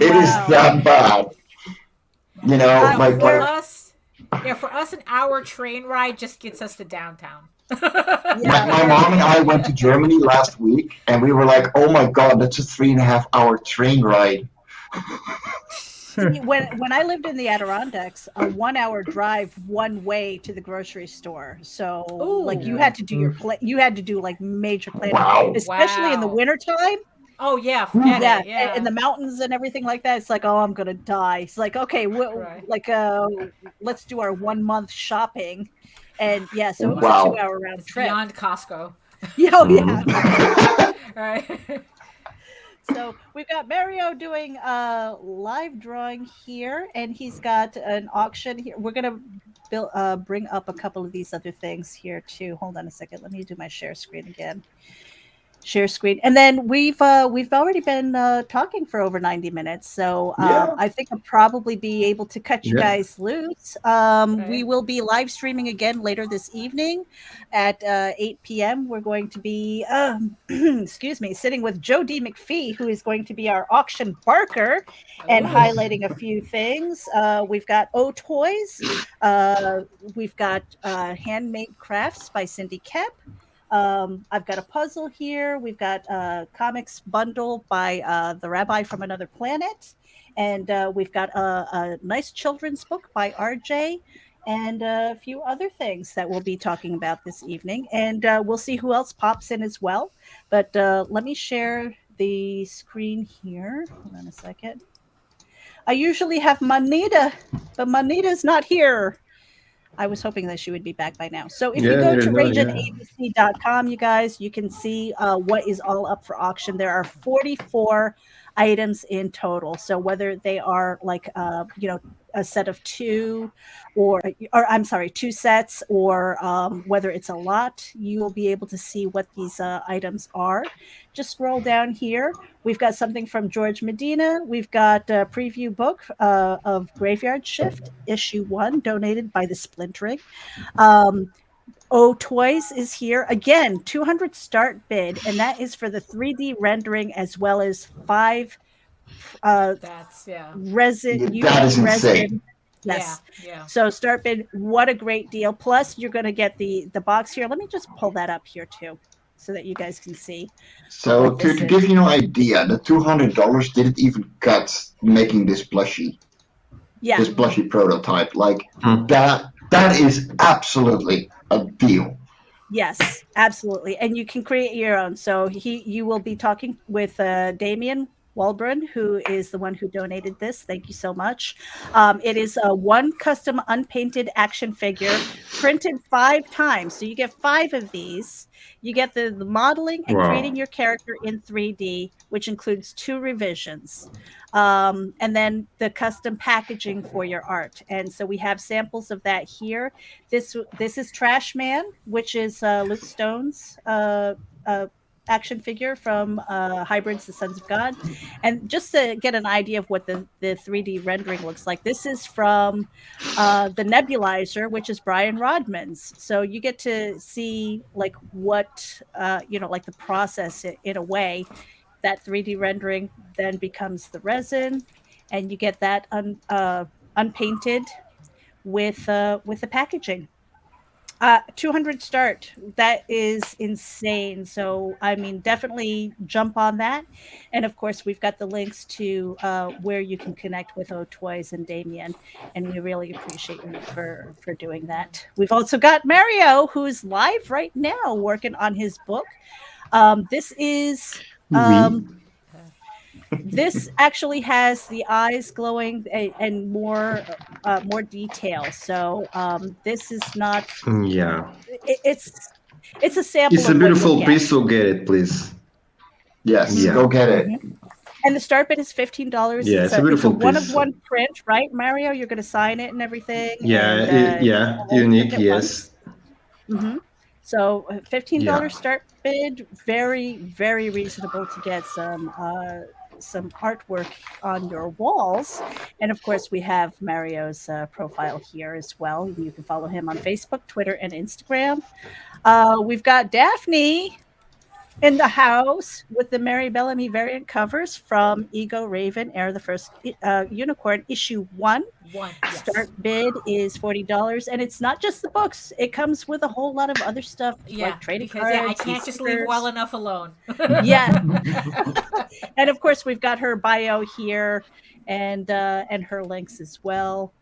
is that bad. For us, an hour train ride just gets us to downtown. My mom and I went to Germany last week, and we were like, "Oh my god, that's a 3.5-hour train ride." When I lived in the Adirondacks, a 1-hour drive one way to the grocery store. So you had to do you had to do like major planning, especially in the wintertime. Oh yeah, in the mountains and everything like that. It's like, oh, I'm gonna die. It's like, okay, let's do our 1 month shopping, and so it was a 2-hour round trip beyond Costco. Right. So we've got Mario doing a live drawing here, and he's got an auction here. We're gonna bring up a couple of these other things here too. Hold on a second. Let me do my share screen again. Share screen, and then we've already been talking for over 90 minutes, so I think I'll probably be able to cut you guys loose. We will be live streaming again later this evening at 8 p.m. We're going to be sitting with Joe D. McPhee, who is going to be our auction barker and highlighting a few things. We've got Toys, we've got handmade crafts by Cindy Kep. I've got a puzzle here. We've got a comics bundle by the Rabbi from Another Planet. And we've got a nice children's book by RJ and a few other things that we'll be talking about this evening. And we'll see who else pops in as well. But let me share the screen here. Hold on a second. I usually have Manita, but Manita's not here. I was hoping that she would be back by now. So if you go to RAGINABC.com, you guys, you can see what is all up for auction. There are 44 items in total. So whether they are like, a set of two or I'm sorry, two sets, or whether it's a lot, you will be able to see what these items are. Just scroll down here. We've got something from George Medina. We've got a preview book of Graveyard Shift, issue 1, donated by the Splintering. Toys is here. Again, 200 start bid, and that is for the 3D rendering as well as 5 That's resin. That is insane. Yes. Yeah. So start bid, what a great deal. Plus you're going to get the box here. Let me just pull that up here too, so that you guys can see. So to give you an idea, the $200 didn't even cut making this plushie. Yeah. This plushie prototype. Like that is absolutely a deal. Yes, absolutely. And you can create your own. So you will be talking with Damien Walbrun, who is the one who donated this. Thank you so much. It is a one custom unpainted action figure printed 5 times. So you get 5 of these. You get the modeling and creating your character in 3D, which includes 2 revisions. And then the custom packaging for your art. And so we have samples of that here. This is Trash Man, which is Luke Stone's action figure from Hybrids, the Sons of God. And just to get an idea of what the 3D rendering looks like, this is from the Nebulizer, which is Brian Rodman's. So you get to see like what, like the process in a way. That 3D rendering then becomes the resin, and you get that unpainted with the packaging. 200 start. That is insane. So, I mean, definitely jump on that. And of course, we've got the links to where you can connect with Toys and Damien. And we really appreciate you for doing that. We've also got Mario, who's live right now working on his book. This is... this actually has the eyes glowing and more detail. So this is not. Yeah. It's a sample. It's a beautiful piece. So get it, please. Yes, go get it. And the start bid is $15. Yeah, it's a beautiful piece. One-of-one print, right, Mario? You're going to sign it and everything. Yeah, unique. Yes. Mm-hmm. So $15 start bid, very, very reasonable to get some artwork on your walls. And of course, we have Mario's profile here as well. You can follow him on Facebook, Twitter, and Instagram. We've got Daphne in the house with the Mary Bellamy variant covers from Ego Raven, Air the First Unicorn, issue 1. Start bid is $40, and it's not just the books. It comes with a whole lot of other stuff, like trading cards. I can't just leave well enough alone. Yeah. And of course, we've got her bio here, and her links as well.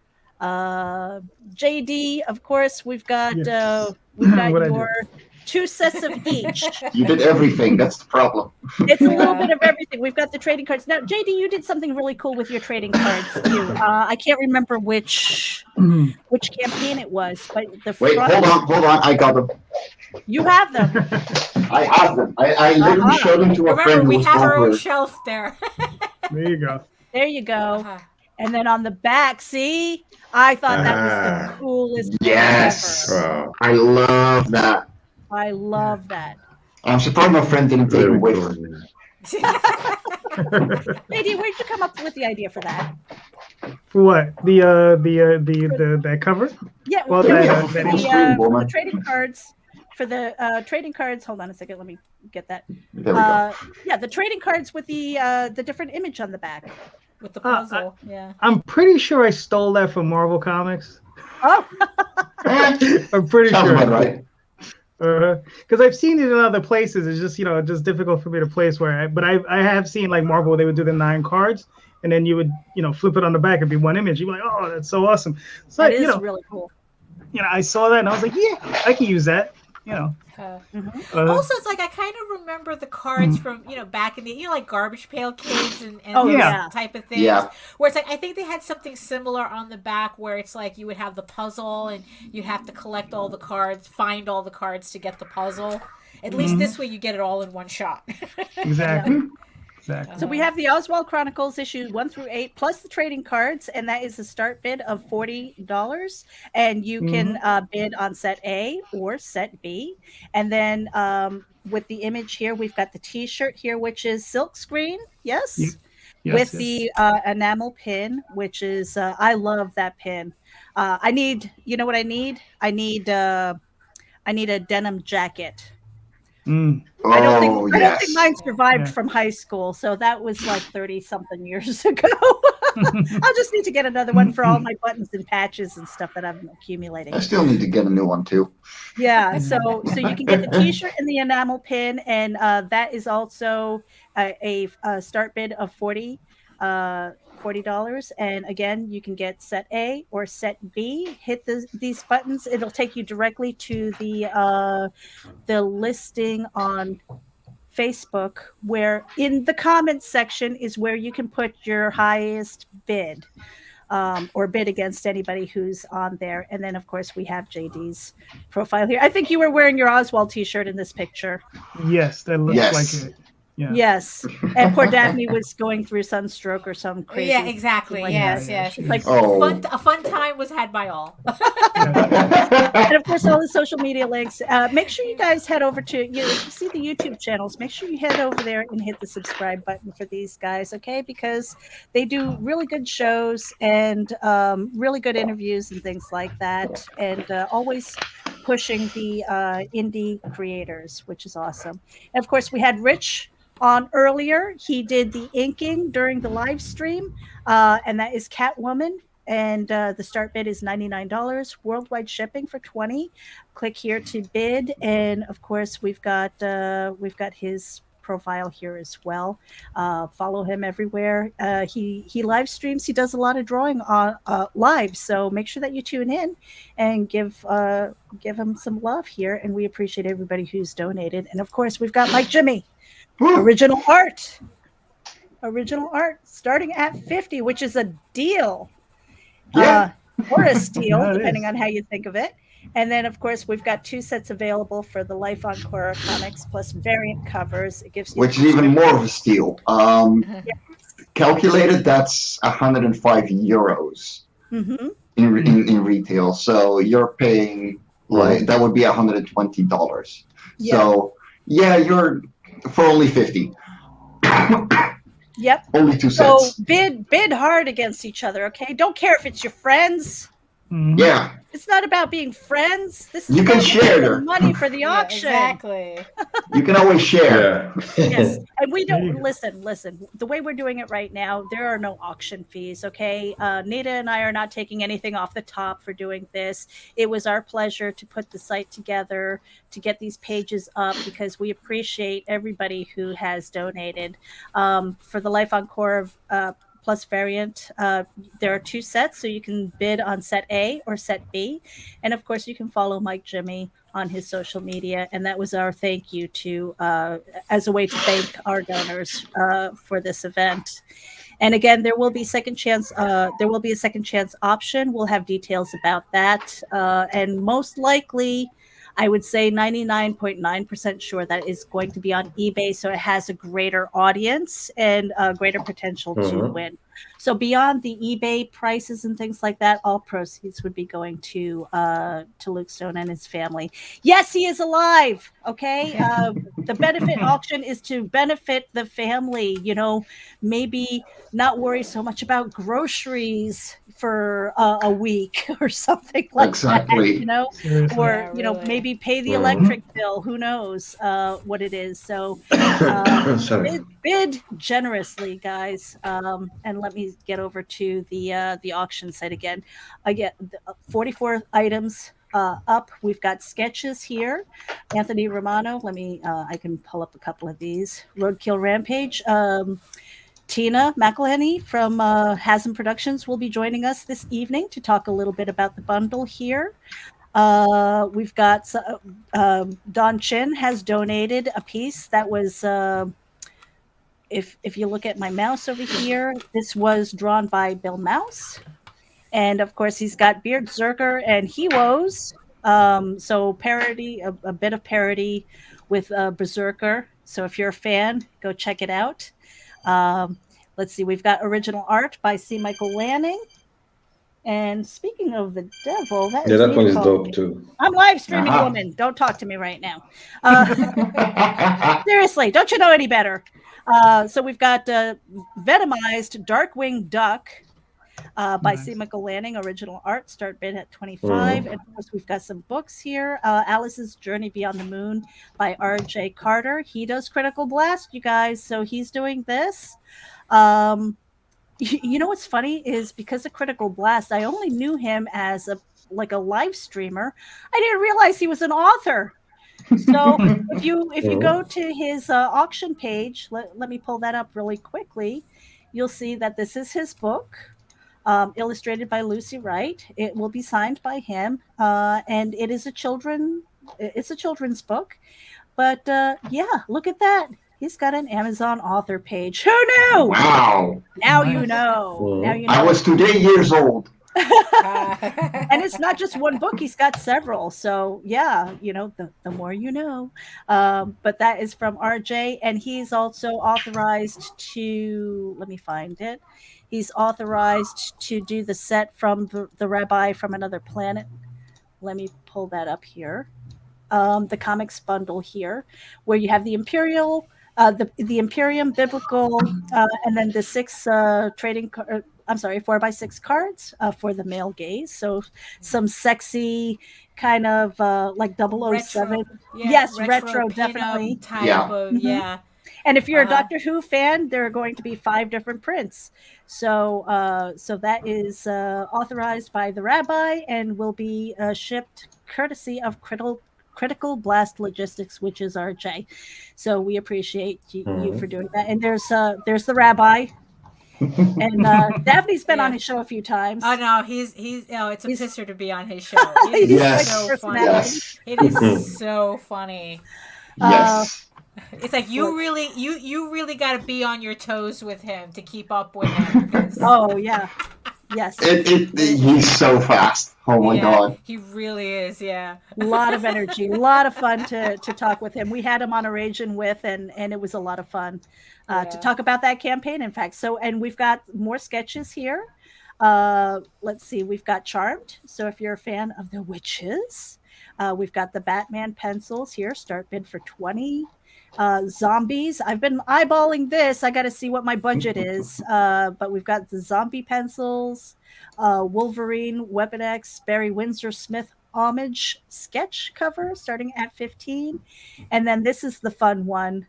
JD, of course, we've got your 2 sets of each. You did everything. That's the problem. It's a little bit of everything. We've got the trading cards. Now, JD, you did something really cool with your trading cards too. I can't remember which campaign it was, but Wait, hold on. I got them. You have them. I have them. I literally showed them to a friend who we was have our own over. shelf there. There you go. There you go. And then on the back, see, I thought that was the coolest. Yes, ever. I love that. I love that. I'm surprised my friend didn't take it away from me. Lady, where'd you come up with the idea for that? For what? That cover? Yeah, well, the trading cards. For the trading cards, hold on a second. Let me get that. There we go. Yeah, the trading cards with the different image on the back. With the puzzle, I'm pretty sure I stole that from Marvel Comics. Oh, I'm pretty Sounds sure. about right. Because I've seen it in other places. It's just just difficult for me to place but I have seen like Marvel, they would do the 9 cards, and then you would flip it on the back and be one image. You're like, oh, that's so awesome. So That is really cool. I saw that and I was like, yeah, I can use that. Also, it's like I kind of remember the cards from back in the like Garbage Pail Kids and Oh, those yeah. type of things. Yeah. Where it's like I think they had something similar on the back where it's like you would have the puzzle and you have to collect all the cards, find all the cards to get the puzzle. At least this way you get it all in one shot. Exactly. So we have the Oswald Chronicles issues 1 through 8 plus the trading cards, and that is a start bid of $40, and you can bid on set A or set B. And then with the image here, we've got the T-shirt here, which is silk screen, yes, with the enamel pin, which is I love that pin. I need, you know what I need? I need a denim jacket. I don't think mine survived from high school, so that was like 30-something years ago. I'll just need to get another one for all my buttons and patches and stuff that I'm accumulating. I still need to get a new one too. Yeah, so you can get the T-shirt and the enamel pin, and that is also a start bid of $40. And again, you can get set A or set B. Hit these buttons; it'll take you directly to the listing on Facebook, where in the comments section is where you can put your highest bid or bid against anybody who's on there. And then, of course, we have JD's profile here. I think you were wearing your Oswald T-shirt in this picture. Yes, that looks like it. Yeah. Yes, and poor Daphne was going through sunstroke or some crazy. Yeah, exactly. Like yes. Like a fun time was had by all. And of course, all the social media links. Make sure you guys head over to if you see the YouTube channels. Make sure you head over there and hit the subscribe button for these guys, okay? Because they do really good shows and really good interviews and things like that, and always pushing the indie creators, which is awesome. And of course, we had Rich on earlier. He did the inking during the live stream, and that is Catwoman. And the start bid is $99, worldwide shipping for $20. Click here to bid, and of course we've got his profile here as well. Follow him everywhere. He live streams. He does a lot of drawing on live, so make sure that you tune in and give him some love here. And we appreciate everybody who's donated. And of course, we've got Mike Jimmy. Original art starting at $50, which is a deal, or a steal, depending on how you think of it. And then, of course, we've got 2 sets available for the Life on Cora comics plus variant covers. It gives you, which is even more of a steal. Calculated, that's 105 euros in retail. So you're paying that would be $120. Yeah. So you're for only 50. Yep. Only 2 So sets. bid hard against each other, okay? Don't care if it's your friends. Yeah. It's not about being friends. This is You can share money for the auction. Exactly. You can always share. Yes, and we don't listen. The way we're doing it right now, there are no auction fees. Okay, Nita and I are not taking anything off the top for doing this. It was our pleasure to put the site together to get these pages up because we appreciate everybody who has donated. For the Life on Cora plus variant, there are 2 sets, so you can bid on set A or set B. And of course, you can follow Mike Jimmy on his social media. And that was our thank you to, as a way to thank our donors for this event. And again, there will be second chance. There will be a second chance option. We'll have details about that. And most likely, I would say 99.9% sure that is going to be on eBay, so it has a greater audience and a greater potential to win. So beyond the eBay prices and things like that, all proceeds would be going to Luke Stone and his family. Yes, he is alive. Okay, the benefit auction is to benefit the family. Maybe not worry so much about groceries for a week or something like that. Or really. maybe pay the electric bill. Who knows what it is? So bid generously, guys. And let me get over to the auction site again. 44 items up. We've got sketches here. Anthony Romano. Let me. I can pull up a couple of these. Roadkill Rampage. Tina McElhenney from Hasm Productions will be joining us this evening to talk a little bit about the bundle here. We've got Don Chin has donated a piece that was. If you look at my mouse over here, this was drawn by Bill Mouse. And of course, he's got Beard Zerker and Hewoes. So parody, a bit of parody with Berserker. So if you're a fan, go check it out. Let's see, we've got original art by C. Michael Lanning. And speaking of the devil, that one is dope too. I'm live streaming, woman. Don't talk to me right now. Seriously, don't you know any better? So we've got Venomized Darkwing Duck by C. Michael Lanning, original art, start bid at 25. And of course, we've got some books here. Alice's Journey Beyond the Moon by R.J. Carter. He does Critical Blast, you guys. So he's doing this. You know what's funny is because of Critical Blast, I only knew him as a live streamer. I didn't realize he was an author. So if you go to his auction page, let me pull that up really quickly. You'll see that this is his book, illustrated by Lucy Wright. It will be signed by him, and it is it's a children's book. But yeah, look at that. He's got an Amazon author page. Who knew? Wow. Now you know. Now you know. I was today years old. And it's not just one book. He's got several. So, yeah, the more you know. But that is from RJ. And he's also authorized to, let me find it. He's authorized to do the set from the Rabbi from Another Planet. Let me pull that up here. The comics bundle here, where you have the Imperial, the Imperium Biblical, and then the 6 trading. 4x6 cards for the male gaze. So some sexy kind of like 007. Retro, yes, retro definitely. Type of, And if you're a Doctor Who fan, there are going to be 5 different prints. So that is authorized by the Rabbi and will be shipped courtesy of Critical Blast Logistics, which is RJ. So we appreciate you for doing that. And there's the Rabbi. And Daphne's been on his show a few times. Oh no, it's a pisser to be on his show. Yes. So funny. Yes. It is so funny. Yes. It's like you really got to be on your toes with him to keep up with him. Oh yeah, yes. He's so fast. Oh my God. He really is. Yeah. A lot of energy, a lot of fun to talk with him. We had him on a RAGIN with, and it was a lot of fun to talk about that campaign. In fact, and we've got more sketches here. Let's see, we've got Charmed. So if you're a fan of the witches, we've got the Batman pencils here. Start bid for 20. Zombies. I've been eyeballing this. I got to see what my budget is. But we've got the zombie pencils, Wolverine, Weapon X, Barry Windsor Smith homage sketch cover starting at 15. And then this is the fun one.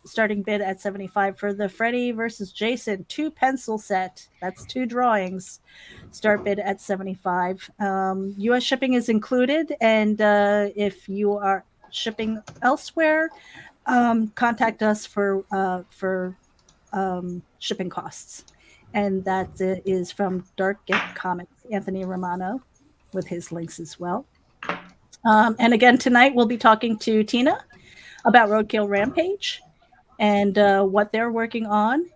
Starting bid at 75 for the Freddy versus Jason 2 pencil set. That's 2 drawings. Start bid at 75. US shipping is included. And if you are shipping elsewhere, contact us for shipping costs. And that is from Dark Gift Comics, Anthony Romano, with his links as well. And again, tonight we'll be talking to Tina about Roadkill Rampage and what they're working on.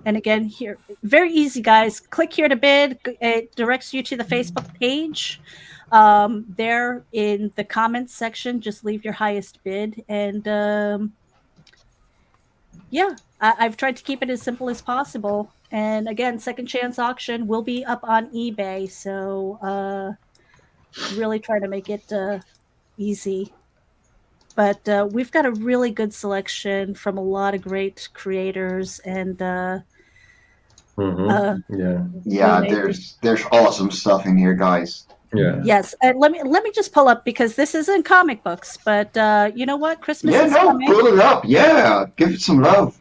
And again, here, very easy, guys. Click here to bid. It directs you to the Facebook page. There in the comments section, just leave your highest bid. And I've tried to keep it as simple as possible. And again, second chance auction will be up on eBay. So really try to make it easy. But we've got a really good selection from a lot of great creators. And there's awesome stuff in here, guys. Yeah. Yes, and let me just pull up because this isn't comic books, but you know what? Christmas is coming. Pull it up. Yeah, give it some love.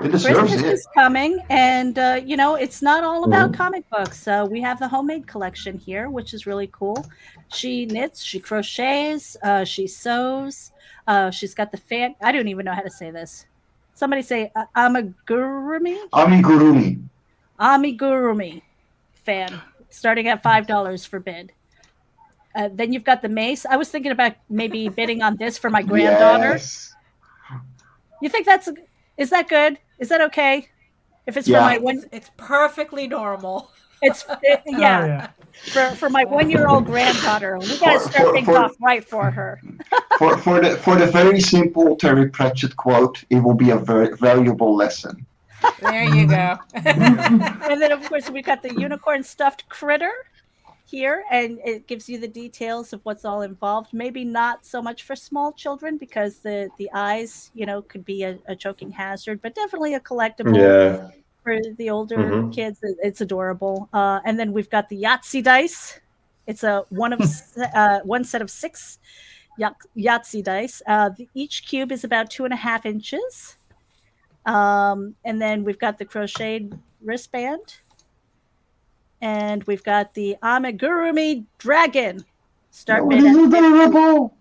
It deserves Christmas it. is coming, and it's not all about comic books. We have the homemade collection here, which is really cool. She knits, she crochets, she sews. She's got the fan. I don't even know how to say this. Somebody say amigurumi. Amigurumi fan, starting at $5 for bid. Then you've got the mace. I was thinking about maybe bidding on this for my granddaughter. Yes. You think is that good? Is that okay? If it's for my one, It's perfectly normal. yeah. For my 1-year-old granddaughter, we gotta start things off right for her. for the very simple Terry Pratchett quote, it will be a very valuable lesson. There you go. And then of course we've got the unicorn stuffed critter here, and it gives you the details of what's all involved. Maybe not so much for small children because the eyes, could be a choking hazard, but definitely a collectible. Yeah. For the older kids. It's adorable. And then we've got the Yahtzee dice. It's one set of 6 Yahtzee dice. Each cube is about 2.5 inches. And then we've got the crocheted wristband. And we've got the amigurumi dragon. Start bid at adorable.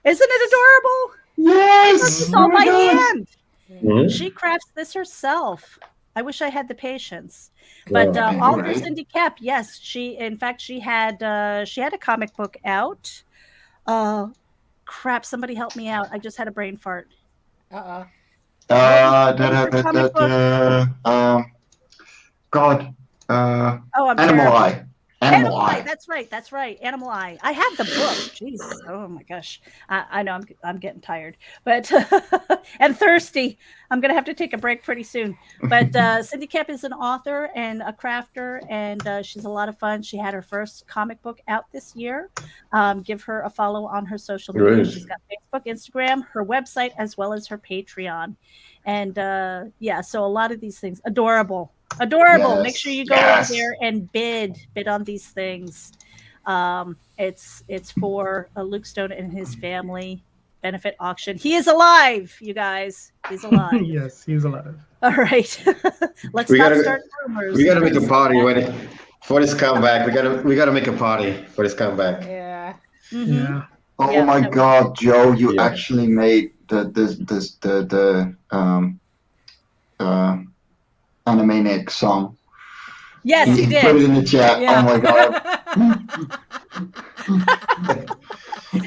Isn't it adorable? Yes. It's all by hand. Mhm. She crafts this herself. I wish I had the patience, but Oliver Cindy Cap, yes, she had a comic book out. Crap! Somebody help me out! I just had a brain fart. God. I'm Animal terrible. Eye. Animal Eye. That's right. Animal Eye. I have the book. Jesus. Oh my gosh. I know I'm getting tired, but and thirsty. I'm gonna have to take a break pretty soon. But Cindy Kemp is an author and a crafter, and she's a lot of fun. She had her first comic book out this year. Give her a follow on her social media. Great. She's got Facebook, Instagram, her website, as well as her Patreon. And so a lot of these things, adorable. Yes, Make sure you go over there and bid on these things. It's for Luke Stone and his family benefit auction. He is alive, you guys. He's alive. Yes, he's alive. All right. Let's We not gotta- start rumors. We gotta make a party for his comeback. We gotta make a party for his comeback. Yeah. Mhm. Yeah. Oh Yeah, my that was- God, Joe! You Yeah. actually made the Animaniac song. Yes, he Put it did. in the chat. Yeah. Oh my God!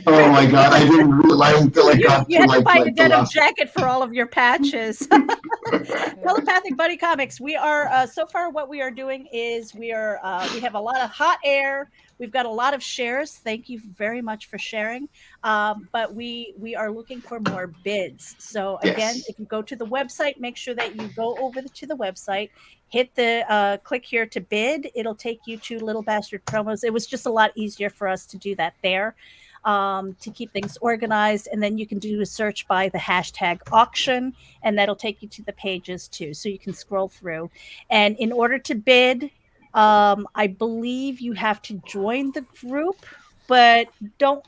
Oh my God! I didn't realize until I got You had to buy a the denim last. jacket for all of your patches. Telepathic Buddy Comics. We are so far. What we are doing is we have a lot of hot air. We've got a lot of shares. Thank you very much for sharing. But we are looking for more bids. So again, Yes. if you go to the website, make sure that you go over to the website, hit the click here to bid. It'll take you to Little Bastard Promos. It was just a lot easier for us to do that there. To keep things organized, and then you can do a search by the hashtag auction, and that'll take you to the pages too, so you can scroll through. And in order to bid, I believe you have to join the group, but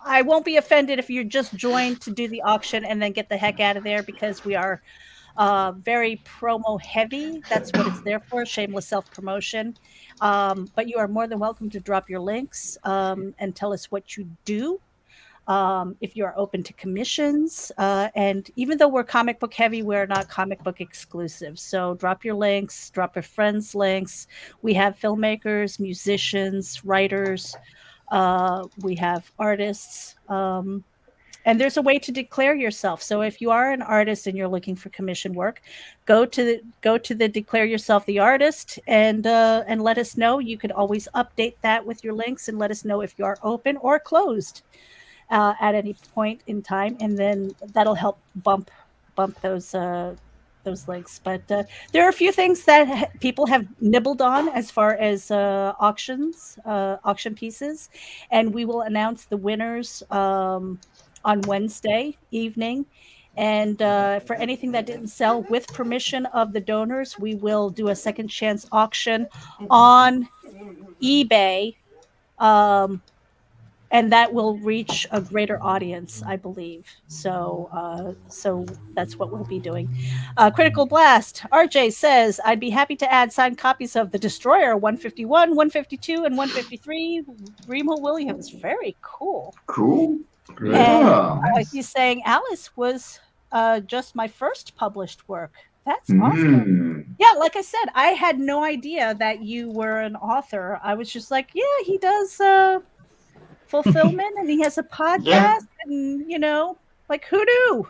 I won't be offended if you just joined to do the auction and then get the heck out of there, because we are very promo heavy. That's what it's there for, shameless self-promotion. But you are more than welcome to drop your links and tell us what you do. If you are open to commissions, and even though we're comic book heavy, we're not comic book exclusive. So drop your links, drop your friends' links. We have filmmakers, musicians, writers. We have artists. And there's a way to declare yourself. So if you are an artist and you're looking for commission work, go to the Declare Yourself the Artist and let us know. You could always update that with your links and let us know if you are open or closed at any point in time, and then that'll help bump those links. But there are a few things that people have nibbled on as far as auction pieces, and we will announce the winners on Wednesday evening. And for anything that didn't sell, with permission of the donors, we will do a second chance auction on eBay. and that will reach a greater audience, I believe. So that's what we'll be doing. Critical Blast. RJ says, I'd be happy to add signed copies of The Destroyer 151, 152, and 153. Remo Williams. Very cool. Cool. Great. And Yeah. he's saying Alice was just my first published work. That's awesome. Mm. Yeah, like I said, I had no idea that you were an author. I was just like, yeah, he does fulfillment and he has a podcast, Yeah. and like, who knew?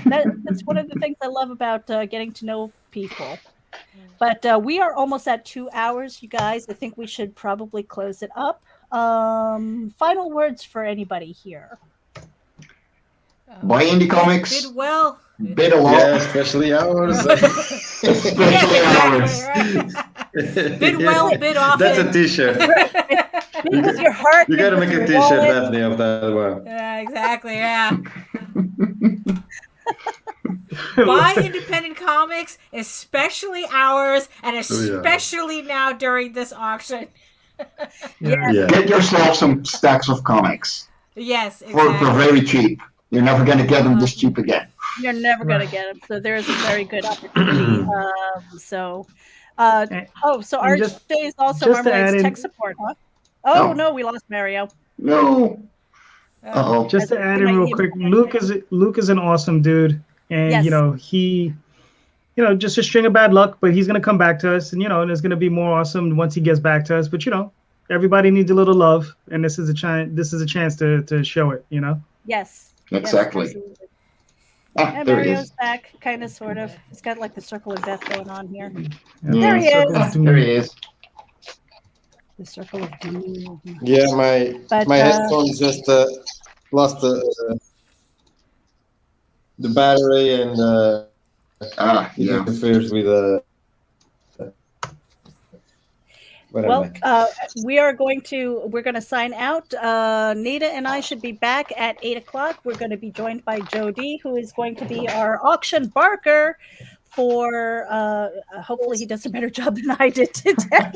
That's one of the things I love about getting to know people. But we are almost at 2 hours, you guys. I think we should probably close it up. Final words for anybody here. Buy indie comics. Did well. Bid a lot. Yeah, especially ours. Especially ours. Right. Bid well, bid often. That's a T-shirt. Bid with your heart. You bid gotta with make a your T-shirt, wallet. Daphne, of that one. Yeah, exactly. Yeah. Buy independent comics, especially ours, and especially now during this auction. Yeah. Yeah. Get yourself some stacks of comics Yes, for exactly. very cheap. You're never going to get them this cheap again. You're never going to get them. So there's a very good opportunity. So And RJ just- is also just to Marmalade's add in- tech support, huh? Oh, No. no, we lost Mario. No. Uh-oh. Just to add in might real need quick, more. Luke is an awesome dude, and Yes. he, just a string of bad luck, but he's gonna come back to us, and and it's gonna be more awesome once he gets back to us. But everybody needs a little love, and this is a chance. This is a chance to show it. Yes. Exactly. Yes, absolutely. Ah, And there he Mario's is. back, kind of, sort of. He's got like the circle of death going on here. Yeah. There he Circle is. of Doom. There he is. The circle of doom. Yeah, But, my headphones just lost the battery and Ah, it yeah. interferes with whatever. Well, we're going to sign out. Nita and I should be back at 8:00. We're going to be joined by Jody, who is going to be our auction barker for, hopefully he does a better job than I did today.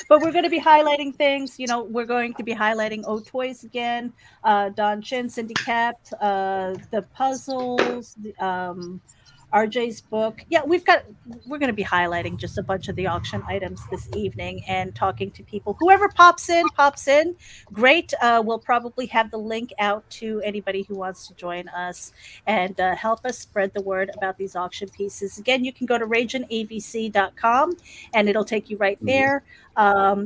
But we're going to be highlighting things. We're going to be highlighting O Toys again, Don Chin, Cindy Cap, the puzzles, RJ's book. Yeah, we're going to be highlighting just a bunch of the auction items this evening and talking to people. Whoever pops in. Great. We'll probably have the link out to anybody who wants to join us and help us spread the word about these auction pieces. Again, you can go to RAGINAVC.com and it'll take you right there.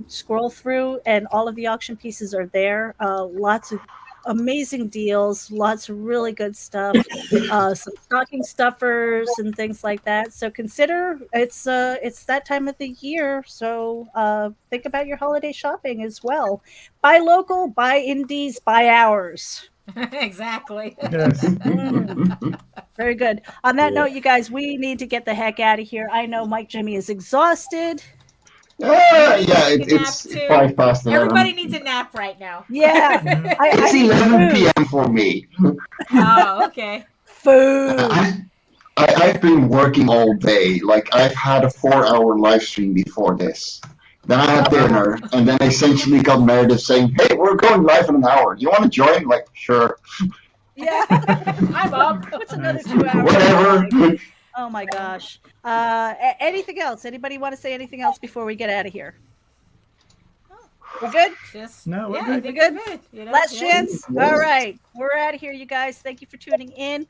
Scroll through and all of the auction pieces are there. Lots of amazing deals, lots of really good stuff, some stocking stuffers and things like that. So consider it's that time of the year. So think about your holiday shopping as well. Buy local, buy indies, buy ours. Exactly. Yes. Very good. On that note, you guys, we need to get the heck out of here. I know Mike Jimmy is exhausted. Yeah, Take a nap it's too. 5 past 11. Everybody needs a nap right now. Yeah. It's need 11 food. p.m. for me. Oh, okay. Food. I've been working all day. Like, I've had a 4-hour live stream before this. Then I had dinner, and then I essentially got Meredith saying, "Hey, we're going live in an hour. You want to join?" Like, sure. Yeah. I'm up. What's another 2 hours? Whatever. Oh my gosh. Anything else? Anybody want to say anything else before we get out of here? We're good? Just No, we're yeah, good. I think We're we're good. You know? Last Yeah. chance. All right. We're out of here, you guys. Thank you for tuning in.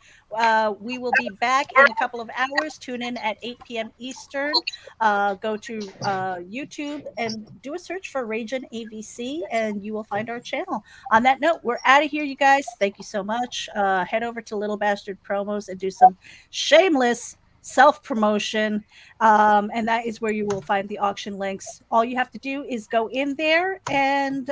We will be back in a couple of hours. Tune in at 8 p.m. Eastern. Go to YouTube and do a search for Ragin AVC, and you will find our channel. On that note, we're out of here, you guys. Thank you so much. Head over to Little Bastard Promos and do some shameless self-promotion, and that is where you will find the auction links. All you have to do is go in there and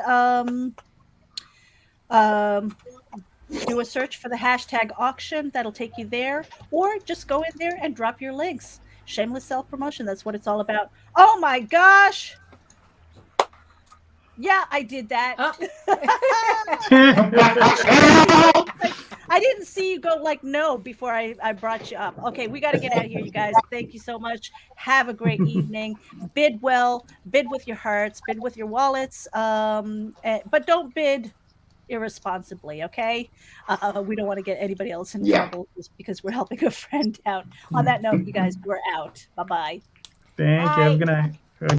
do a search for the hashtag auction. That'll take you there, or just go in there and drop your links. Shameless self-promotion, that's what it's all about. Oh my gosh, yeah, I did that. Oh. I didn't see you go like no before I brought you up. Okay, we got to get out of here, you guys. Thank you so much. Have a great evening. Bid well, bid with your hearts, bid with your wallets, but don't bid irresponsibly. Okay, we don't want to get anybody else in trouble just because we're helping a friend out. On that note, you guys, we're out. Bye bye. Thank you. Have a good night.